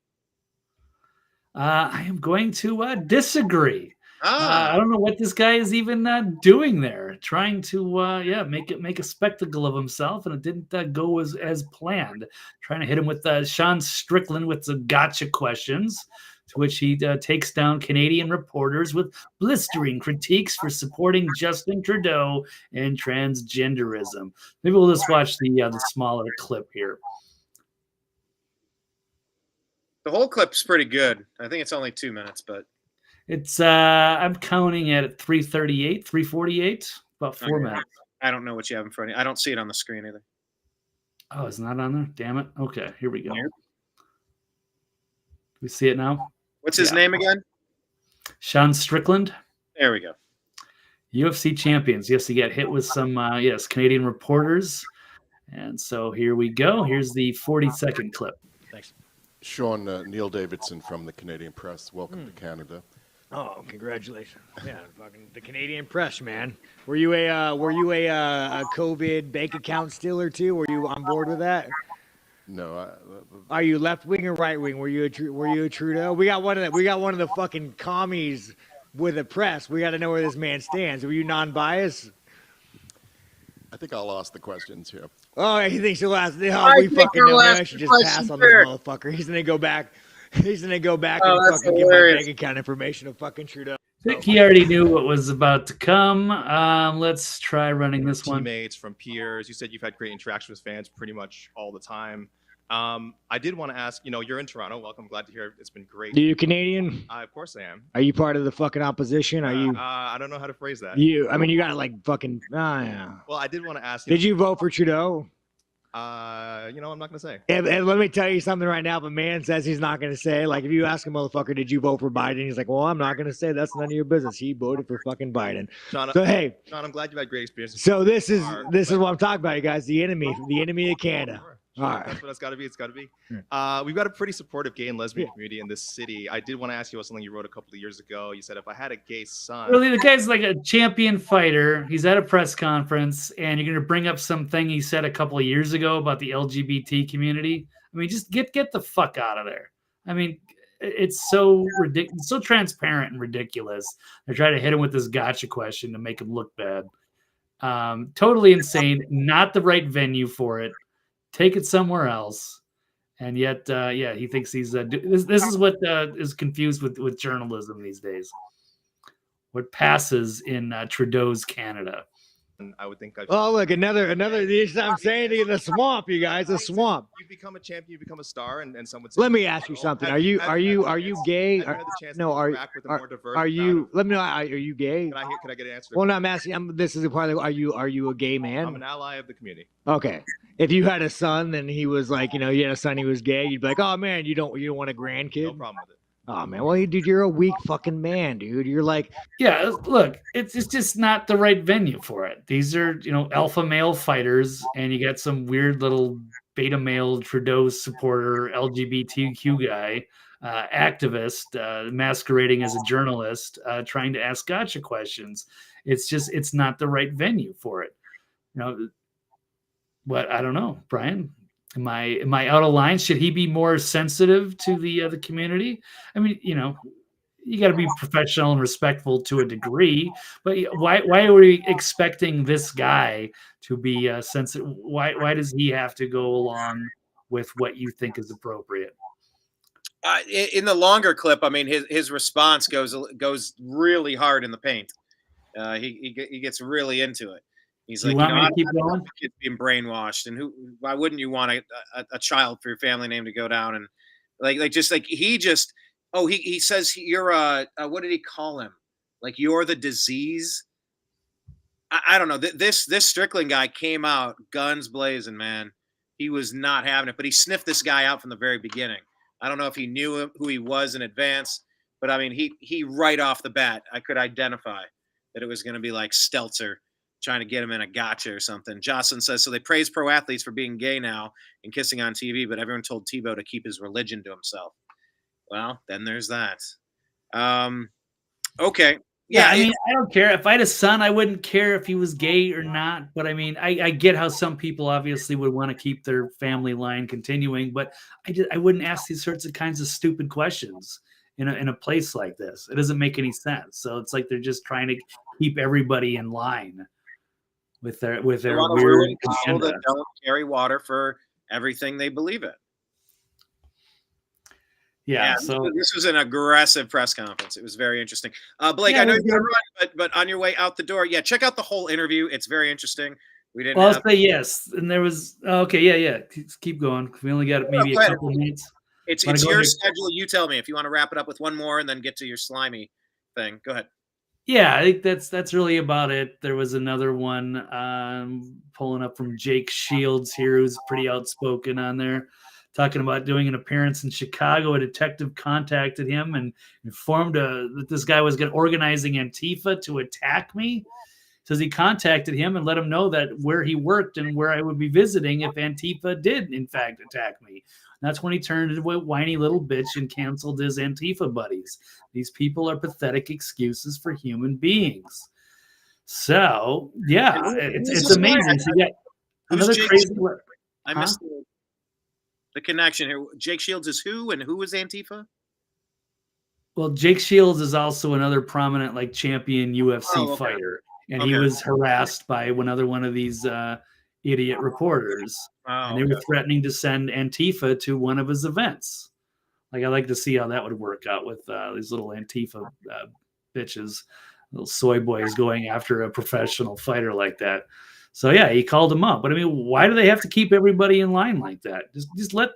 I am going to disagree. I don't know what this guy is even doing there, trying to make a spectacle of himself, and it didn't go as planned. Trying to hit him with Sean Strickland with some gotcha questions, to which he takes down Canadian reporters with blistering critiques for supporting Justin Trudeau and transgenderism. Maybe we'll just watch the smaller clip here. The whole clip's pretty good. I think it's only 2 minutes, but it's I'm counting at 3:38, 3:48, about 4 minutes. I don't know what you have in front of you. I don't see it on the screen either. Oh, it's not on there? Damn it. Okay, here we go. Can we see it now? What's his name again? Sean Strickland. There we go. UFC champions. Yes, he got hit with some Canadian reporters. And so here we go. Here's the 40-second clip. Thanks. Sean, Neil Davidson from the Canadian Press. Welcome to Canada. Oh, congratulations! Yeah, fucking the Canadian Press, man. Were you a COVID bank account stealer too? Were you on board with that? No. Are you left wing or right wing? Were you a Trudeau? We got one of the fucking commies with the press. We got to know where this man stands. Were you non-biased? I think I'll ask the questions here. Oh, he thinks he'll ask. Oh, we fucking know. Maybe I should just pass on this motherfucker. He's gonna go back. He's gonna go back and fucking give my bank account information to fucking Trudeau. I think he already knew what was about to come. Let's try running this one. Teammates, from peers. You said you've had great interaction with fans pretty much all the time. I did want to ask, you're in Toronto. Welcome. Glad to hear it's been great. Are you Canadian? Of course I am. Are you part of the fucking opposition? Are you? I don't know how to phrase that. You got like fucking. Yeah. Well, I did want to ask. Did you vote for Trudeau? I'm not gonna say. And let me tell you something right now. If a man says he's not gonna say, like, if you ask a motherfucker, did you vote for Biden? He's like, well, I'm not gonna say. That's none of your business. He voted for fucking Biden. Sean, so hey, Sean, I'm glad you had great experiences. So this is what I'm talking about, you guys. The enemy of Canada. Sure, all right. That's what it's got to be. It's got to be. We've got a pretty supportive gay and lesbian community in this city. I did want to ask you about something you wrote a couple of years ago. You said, if I had a gay son. Really, the guy's like a champion fighter. He's at a press conference, and you're going to bring up something he said a couple of years ago about the LGBT community. I mean, just get the fuck out of there. I mean, it's so ridiculous, so transparent and ridiculous. They're trying to hit him with this gotcha question to make him look bad. Totally insane. Not the right venue for it. Take it somewhere else. And yet, he thinks he's this is what is confused with journalism these days. What passes in Trudeau's Canada? And I would think. Oh, look, another. I'm saying to you, the swamp, you guys, the swamp. You become a champion, you become a star, and someone. Say, let me ask you something. Are you gay? No, are you? Let me know. Are you gay? Can I get an answer? Well, no, I'm asking. This is a part of. Are you a gay man? I'm an ally of the community. Okay. If you had a son and he was like, you had a son, he was gay, you'd be like, oh man, you don't want a grandkid? No problem with it. Oh man, well, dude, you're a weak fucking man, dude. You're like, yeah. Look, it's just not the right venue for it. These are alpha male fighters, and you got some weird little beta male Trudeau supporter, LGBTQ guy, activist, masquerading as a journalist, trying to ask gotcha questions. It's not the right venue for it. But I don't know, Brian. Am I out of line? Should he be more sensitive to the community? I mean, you got to be professional and respectful to a degree. But why are we expecting this guy to be sensitive? Why does he have to go along with what you think is appropriate? In the longer clip, I mean, his response goes really hard in the paint. He gets really into it. He's like, keep going? Kids being brainwashed, and why wouldn't you want a child for your family name to go down? And he says you're what did he call him? Like, you're the disease. I don't know. This Strickland guy came out guns blazing, man. He was not having it, but he sniffed this guy out from the very beginning. I don't know if he knew who he was in advance, but I mean, he right off the bat, I could identify that it was going to be like Stelzer trying to get him in a gotcha or something. Jocelyn says, so they praise pro athletes for being gay now and kissing on TV, but everyone told Tebow to keep his religion to himself. Well, then there's that. Okay. Yeah, I mean, I don't care. If I had a son, I wouldn't care if he was gay or not. But I mean, I get how some people obviously would want to keep their family line continuing, but I wouldn't ask these sorts of kinds of stupid questions in a place like this. It doesn't make any sense. So it's like they're just trying to keep everybody in line with their weird people that don't carry water for everything they believe in. Yeah, so this was an aggressive press conference. It was very interesting. Blake, I know you're gonna run, but on your way out the door, check out the whole interview. It's very interesting. We didn't. I'll say yes, and there was okay. Yeah. Keep going. We only got maybe a couple minutes. It's your schedule. You tell me if you want to wrap it up with one more and then get to your slimy thing. Go ahead. Yeah, I think that's really about it. There was another one pulling up from Jake Shields here, who's pretty outspoken on there, talking about doing an appearance in Chicago. A detective contacted him and informed that this guy was organizing Antifa to attack me. Says he contacted him and let him know that where he worked and where I would be visiting if Antifa did, in fact, attack me. That's when he turned into a whiny little bitch and canceled his Antifa buddies. These people are pathetic excuses for human beings. So, yeah, it's amazing. So, another crazy one. I missed the connection here. Jake Shields is who, and who was Antifa? Well, Jake Shields is also another prominent like champion UFC fighter, and he was harassed by another one of these idiot reporters, and they were threatening to send Antifa to one of his events. Like, I'd like to see how that would work out with these little Antifa bitches, little soy boys going after a professional fighter like that. So yeah, he called him up. But I mean, why do they have to keep everybody in line like that? Just let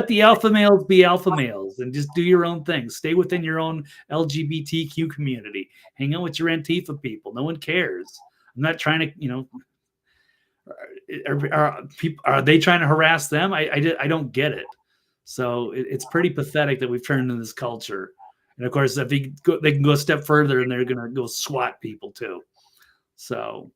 the alpha males be alpha males and just do your own thing. Stay within your own LGBTQ community. Hang out with your Antifa people. No one cares. I'm not trying to, you know, are they trying to harass them? I don't get it. So it's pretty pathetic that we've turned into this culture. And of course, if they can go a step further and they're going to go swat people too. So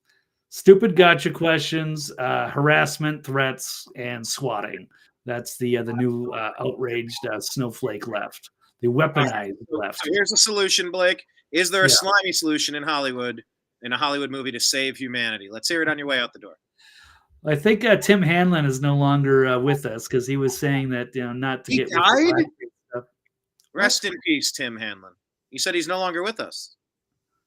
stupid gotcha questions, harassment, threats, and swatting. That's the new outraged snowflake left. The weaponized left. So here's the solution, Blake. Is there a slimy solution in Hollywood, in a Hollywood movie, to save humanity? Let's hear it on your way out the door. I think Tim Hanlon is no longer with us because he was saying that, you know, not to He get died? Rest in peace, Tim Hanlon. He said he's no longer with us.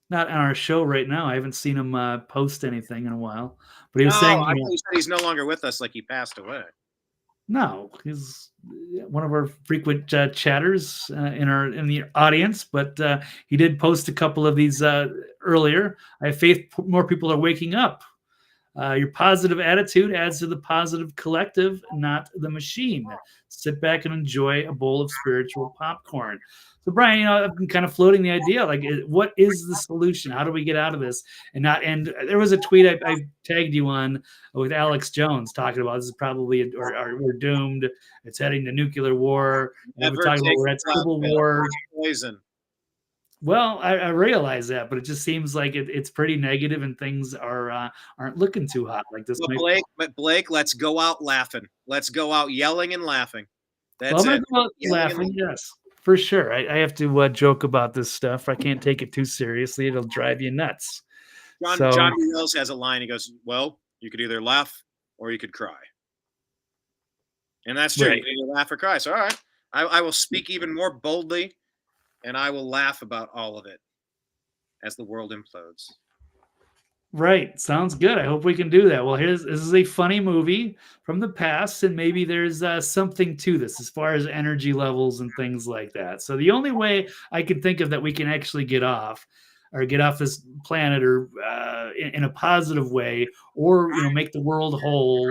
Not on our show right now. I haven't seen him post anything in a while. But he was saying, I thought he said he's no longer with us, like he passed away. no, he's one of our frequent chatters in the audience. But he did post a couple of these earlier. I have faith more people are waking up. Your positive attitude adds to the positive collective, not the machine. Sit back and enjoy a bowl of spiritual popcorn. So, Brian, you know, I've been kind of floating the idea, like, what is the solution? How do we get out of this? And there was a tweet I tagged you on with Alex Jones talking about this is probably, or we're doomed. It's heading to nuclear war. We're talking about we're at civil war. Poison. Well, I realize that, but it just seems like it's pretty negative, and things aren't looking too hot. Like this. Blake, let's go out laughing. Let's go out yelling and laughing. That's I'm it. gonna go out laughing, yes, for sure. I have to joke about this stuff. I can't take it too seriously; it'll drive you nuts. John Wells has a line. He goes, "Well, you could either laugh or you could cry," and that's true. Right. You can either laugh or cry. So, all right, I will speak even more boldly. And I will laugh about all of it as the world implodes. Right. Sounds good. I hope we can do that. Well, this is a funny movie from the past, and maybe there's something to this as far as energy levels and things like that. So the only way I can think of that we can actually get off this planet, or in a positive way, or, you know, make the world whole,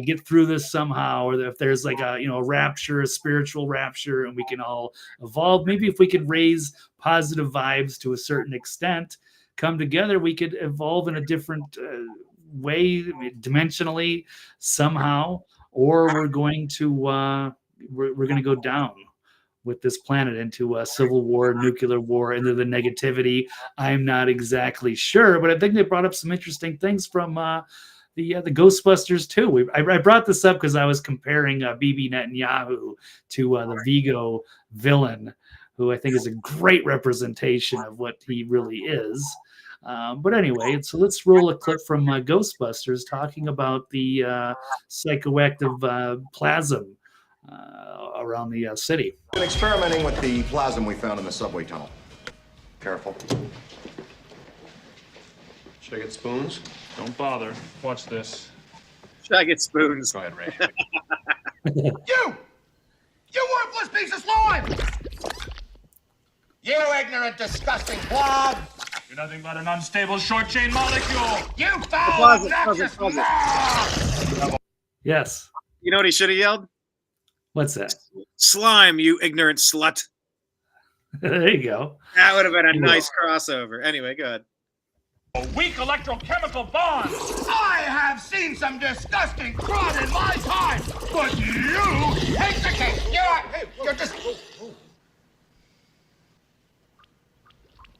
get through this somehow, or if there's like a rapture, a spiritual rapture, and we can all evolve. Maybe if we could raise positive vibes to a certain extent, come together, we could evolve in a different way, dimensionally, somehow, or we're going to go down with this planet into a civil war, nuclear war, into the negativity. I'm not exactly sure, but I think they brought up some interesting things from the Ghostbusters too. I brought this up because I was comparing Bibi Netanyahu to the Vigo villain, who I think is a great representation of what he really is. But anyway, so let's roll a clip from Ghostbusters talking about the psychoactive plasm around the city. Been experimenting with the plasm we found in the subway tunnel. Careful. Should I get spoons? Don't bother. Watch this. Should I get spoons? Go ahead, Ray. You worthless piece of slime! You ignorant, disgusting blob! You're nothing but an unstable short chain molecule! You foul, obnoxious Yes. You know what he should have yelled? What's that? Slime, you ignorant slut. There you go. That would have been a nice crossover. Anyway, go ahead. A weak electrochemical bond! I have seen some disgusting crud in my time, but you take the cake. You're just...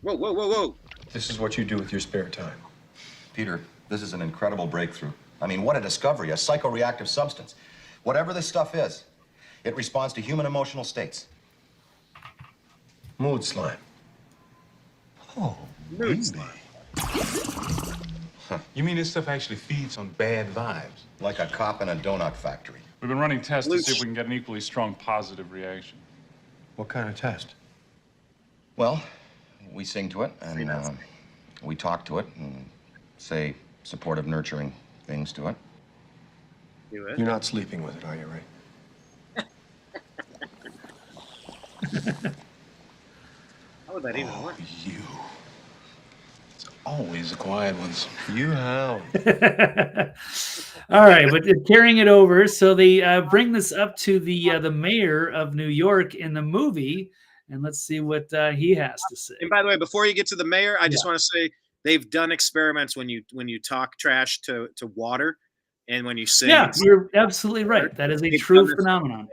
Whoa. This is what you do with your spare time. Peter, this is an incredible breakthrough. I mean, what a discovery, a psychoreactive substance. Whatever this stuff is, it responds to human emotional states. Mood slime. Oh, mood slime. Huh. You mean this stuff actually feeds on bad vibes? Like a cop in a donut factory. We've been running tests to see if we can get an equally strong positive reaction. What kind of test? Well, we sing to it, and we talk to it, and say supportive, nurturing things to it. Do it. You're not sleeping with it, are you, Ray? How would that even work? You. It's always the quiet ones. You have. All right, but carrying it over, so they bring this up to the mayor of New York in the movie, and let's see what he has to say. And by the way, before you get to the mayor, I just want to say they've done experiments when you talk trash to water, and when you sing. Yeah, you're absolutely right. That is a true phenomenon.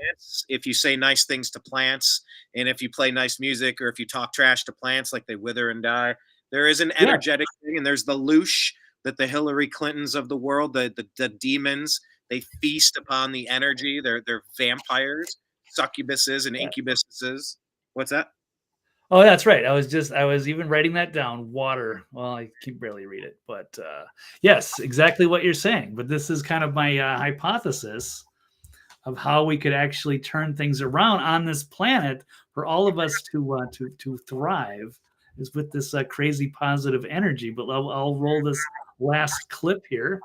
If you say nice things to plants, and if you play nice music, or if you talk trash to plants, like they wither and die, there is an energetic thing, and there's the loosh that the Hillary Clintons of the world, the demons, they feast upon the energy. They're vampires, succubuses, and incubuses. What's that? Oh, that's right. I was even writing that down. Water. Well, I can barely read it, but yes, exactly what you're saying. But this is kind of my hypothesis of how we could actually turn things around on this planet for all of us to thrive, is with this crazy positive energy. But I'll roll this last clip here.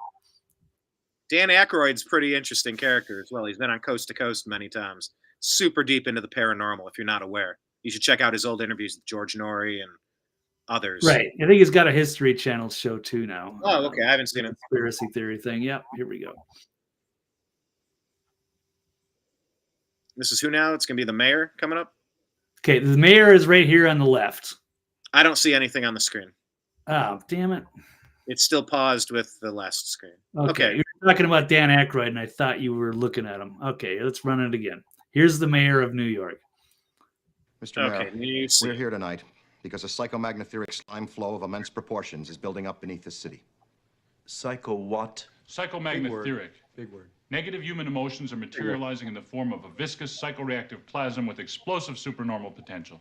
Dan Aykroyd's pretty interesting character as well. He's been on Coast to Coast many times. Super deep into the paranormal, if you're not aware. You should check out his old interviews with George Norrie and others. Right. I think he's got a History Channel show too now. Oh, okay. I haven't seen it. Conspiracy theory thing. Yep. Here we go. This is who now? It's going to be the mayor coming up? Okay. The mayor is right here on the left. I don't see anything on the screen. Oh, damn it. It's still paused with the last screen. Okay. You're talking about Dan Aykroyd, and I thought you were looking at him. Okay. Let's run it again. Here's the mayor of New York. Mr. Mayor, we're here tonight because a psychomagnetheric slime flow of immense proportions is building up beneath the city. Psycho what? Psychomagnetheric. Big word. Negative human emotions are materializing in the form of a viscous psychoreactive plasm with explosive supernormal potential.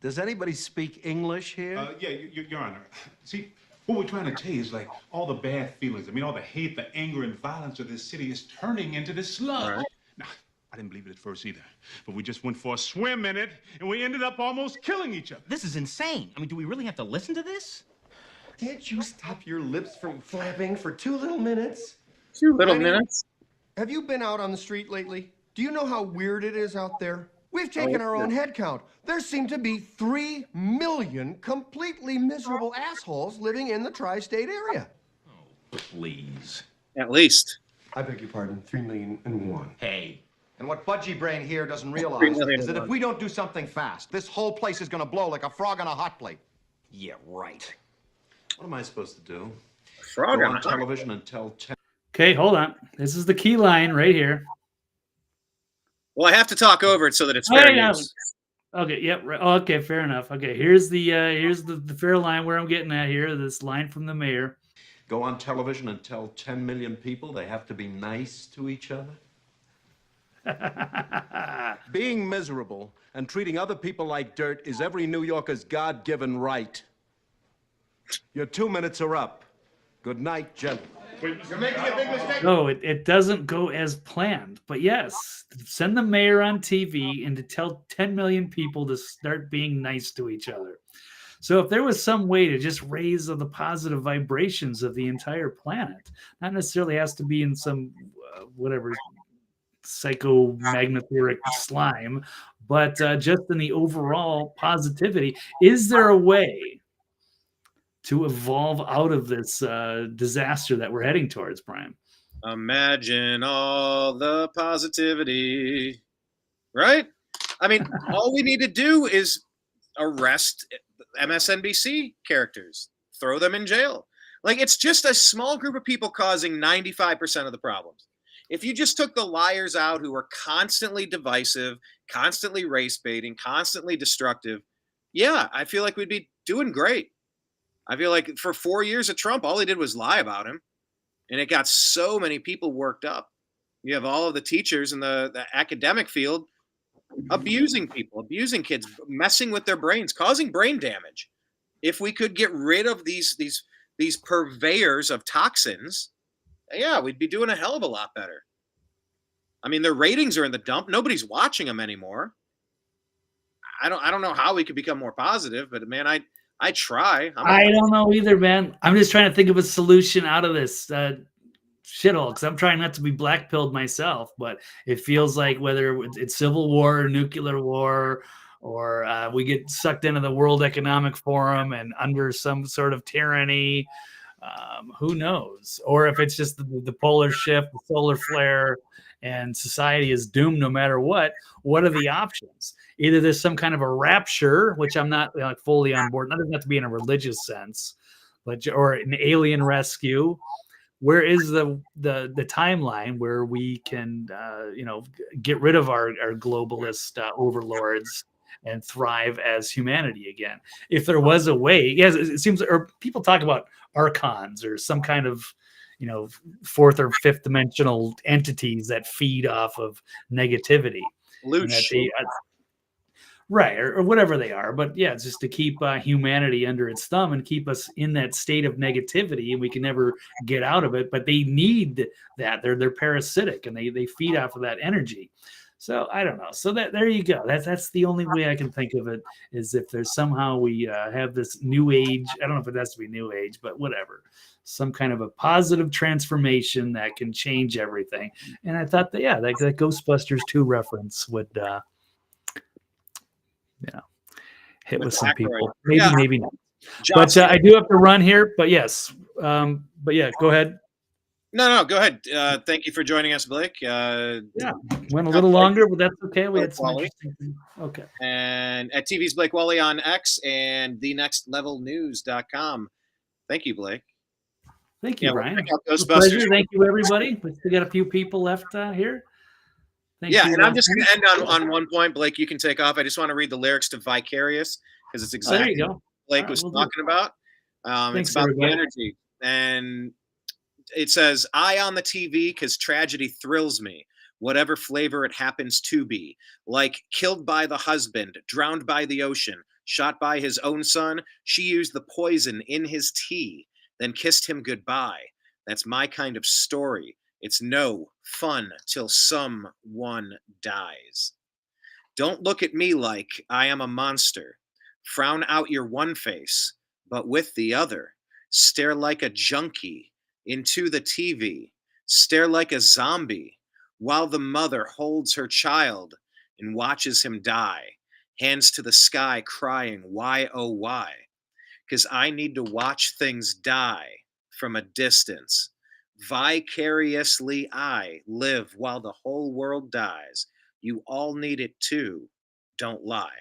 Does anybody speak English here? Yeah, Your Honor. See, what we're trying to tell you is like all the bad feelings, all the hate, the anger, and violence of this city is turning into this sludge. Right. Now, I didn't believe it at first either, but we just went for a swim in it, and we ended up almost killing each other. This is insane. Do we really have to listen to this? Can't you stop your lips from flapping for 2 little minutes? 2 little minutes? Have you been out on the street lately? Do you know how weird it is out there? We've taken our own head count. There seem to be 3 million completely miserable assholes living in the tri-state area. Oh, please. At least. I beg your pardon, 3,000,001. Hey. And what Budgie Brain here doesn't realize is that if we don't do something fast, this whole place is going to blow like a frog on a hot plate. Yeah, right. What am I supposed to do? Frog Go on on a hot television and tell 10. Okay, hold on. This is the key line right here. Well, I have to talk over it so that it's fair use. Okay, yep. Right. Okay, fair enough. Okay, here's the fair line where I'm getting at here. This line from the mayor. Go on television and tell 10 million people they have to be nice to each other? Being miserable and treating other people like dirt is every New Yorker's God-given right. Your 2 minutes are up. Good night, gentlemen. You're making a big mistake. No, it doesn't go as planned. But yes, send the mayor on TV and to tell 10 million people to start being nice to each other. So if there was some way to just raise the positive vibrations of the entire planet, not necessarily has to be in some whatever psychomagnetheric slime, but just in the overall positivity, is there a way to evolve out of this disaster that we're heading towards, Brian? Imagine all the positivity, right? All we need to do is arrest MSNBC characters, throw them in jail. It's just a small group of people causing 95% of the problems. If you just took the liars out who are constantly divisive, constantly race baiting, constantly destructive, yeah, I feel like we'd be doing great. I feel like for 4 years of Trump, all he did was lie about him. And it got so many people worked up. You have all of the teachers in the academic field abusing people, abusing kids, messing with their brains, causing brain damage. If we could get rid of these purveyors of toxins, yeah, we'd be doing a hell of a lot better. Their ratings are in the dump. Nobody's watching them anymore. I don't know how we could become more positive, but man, I try. I don't know either, man. I'm just trying to think of a solution out of this shithole because I'm trying not to be black-pilled myself, but it feels like whether it's civil war or nuclear war, or we get sucked into the World Economic Forum and under some sort of tyranny, who knows? Or if it's just the polar shift, the solar flare, and society is doomed no matter what are the options? Either there's some kind of a rapture, which I'm not fully on board. Not doesn't have to be in a religious sense, but or an alien rescue. Where is the timeline where we can get rid of our globalist overlords and thrive as humanity again? If there was a way, yes, it seems, or people talk about archons or some kind of fourth or fifth dimensional entities that feed off of negativity. Right, or whatever they are. But yeah, it's just to keep humanity under its thumb and keep us in that state of negativity, and we can never get out of it. But they need that. They're parasitic, and they feed off of that energy. So I don't know. So there you go. That's the only way I can think of it, is if there's somehow we have this new age. I don't know if it has to be new age, but whatever. Some kind of a positive transformation that can change everything. And I thought that that Ghostbusters 2 reference would hit with some people. Maybe not. But I do have to run here. But yes. But yeah, go ahead. No, go ahead. Thank you for joining us, Blake. Went a little longer, but that's okay. We had some interesting things. Okay. And at TV's Blake Walley on X and thenextlevelnews.com. Thank you, Blake. Thank you, Brian. Ghostbusters. Thank you, everybody. We still got a few people left here. Thank you, and I'm just going to end on one point. Blake, you can take off. I just want to read the lyrics to Vicarious because it's exactly what Blake was talking about. It's about the energy. And it says, "Eye on the TV because tragedy thrills me, whatever flavor it happens to be. Like killed by the husband, drowned by the ocean, shot by his own son. She used the poison in his tea, then kissed him goodbye. That's my kind of story. It's no fun till someone dies. Don't look at me like I am a monster. Frown out your one face, but with the other. Stare like a junkie into the TV. Stare like a zombie while the mother holds her child and watches him die. Hands to the sky crying, why, oh, why? Because I need to watch things die from a distance. Vicariously I live while the whole world dies. You all need it too. Don't lie.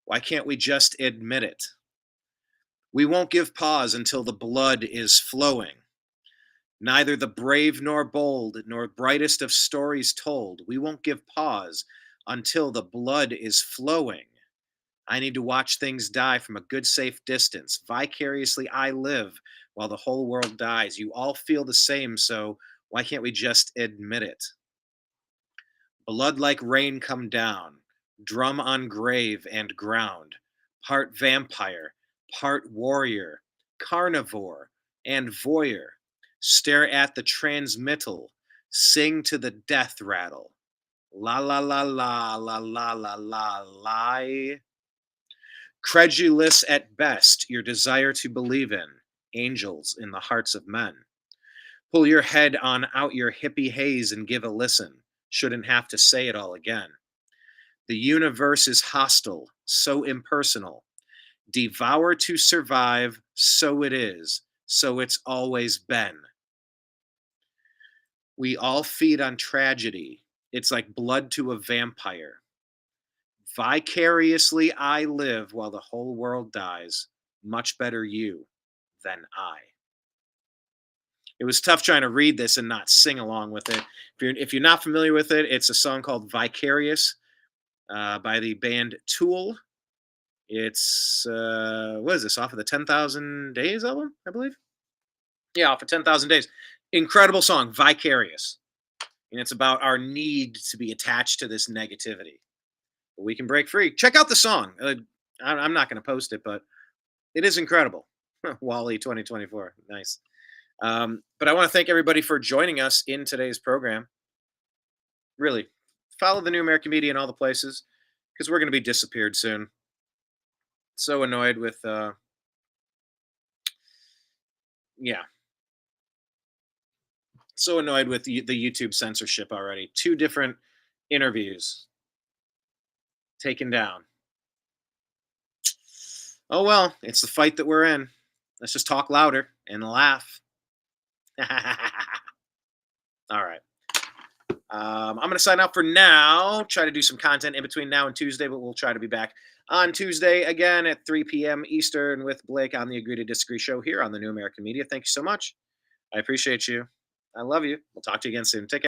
Why can't we just admit it? We won't give pause until the blood is flowing. Neither the brave nor bold, nor brightest of stories told. We won't give pause until the blood is flowing. I need to watch things die from a good, safe distance. Vicariously I live while the whole world dies. You all feel the same, so why can't we just admit it? Blood like rain come down, drum on grave and ground, part vampire, part warrior, carnivore, and voyeur. Stare at the transmittal, sing to the death rattle. La la la la la la la la lie. Credulous at best, your desire to believe in angels in the hearts of men. Pull your head on out your hippie haze and give a listen. Shouldn't have to say it all again. The universe is hostile, so impersonal. Devour to survive, so it is, so it's always been. We all feed on tragedy. It's like blood to a vampire. Vicariously I live while the whole world dies. Much better you than I." It was tough trying to read this and not sing along with it. If you're not familiar with it, it's a song called Vicarious by the band Tool. It's, what is this, off of the 10,000 Days album, I believe? Yeah, off of 10,000 Days. Incredible song, Vicarious. And it's about our need to be attached to this negativity. But we can break free. Check out the song. I'm not going to post it, but it is incredible. Walley 2024. Nice. But I want to thank everybody for joining us in today's program. Really, follow the New American Media in all the places. because we're going to be disappeared soon. So annoyed with, so annoyed with the YouTube censorship already. 2 different interviews taken down. Oh well, it's the fight that we're in. Let's just talk louder and laugh. All right. I'm going to sign out for now. Try to do some content in between now and Tuesday, but we'll try to be back on Tuesday again at 3 p.m. Eastern with Blake on the Agree to Disagree show here on the New American Media. Thank you so much. I appreciate you. I love you. We'll talk to you again soon. Take care.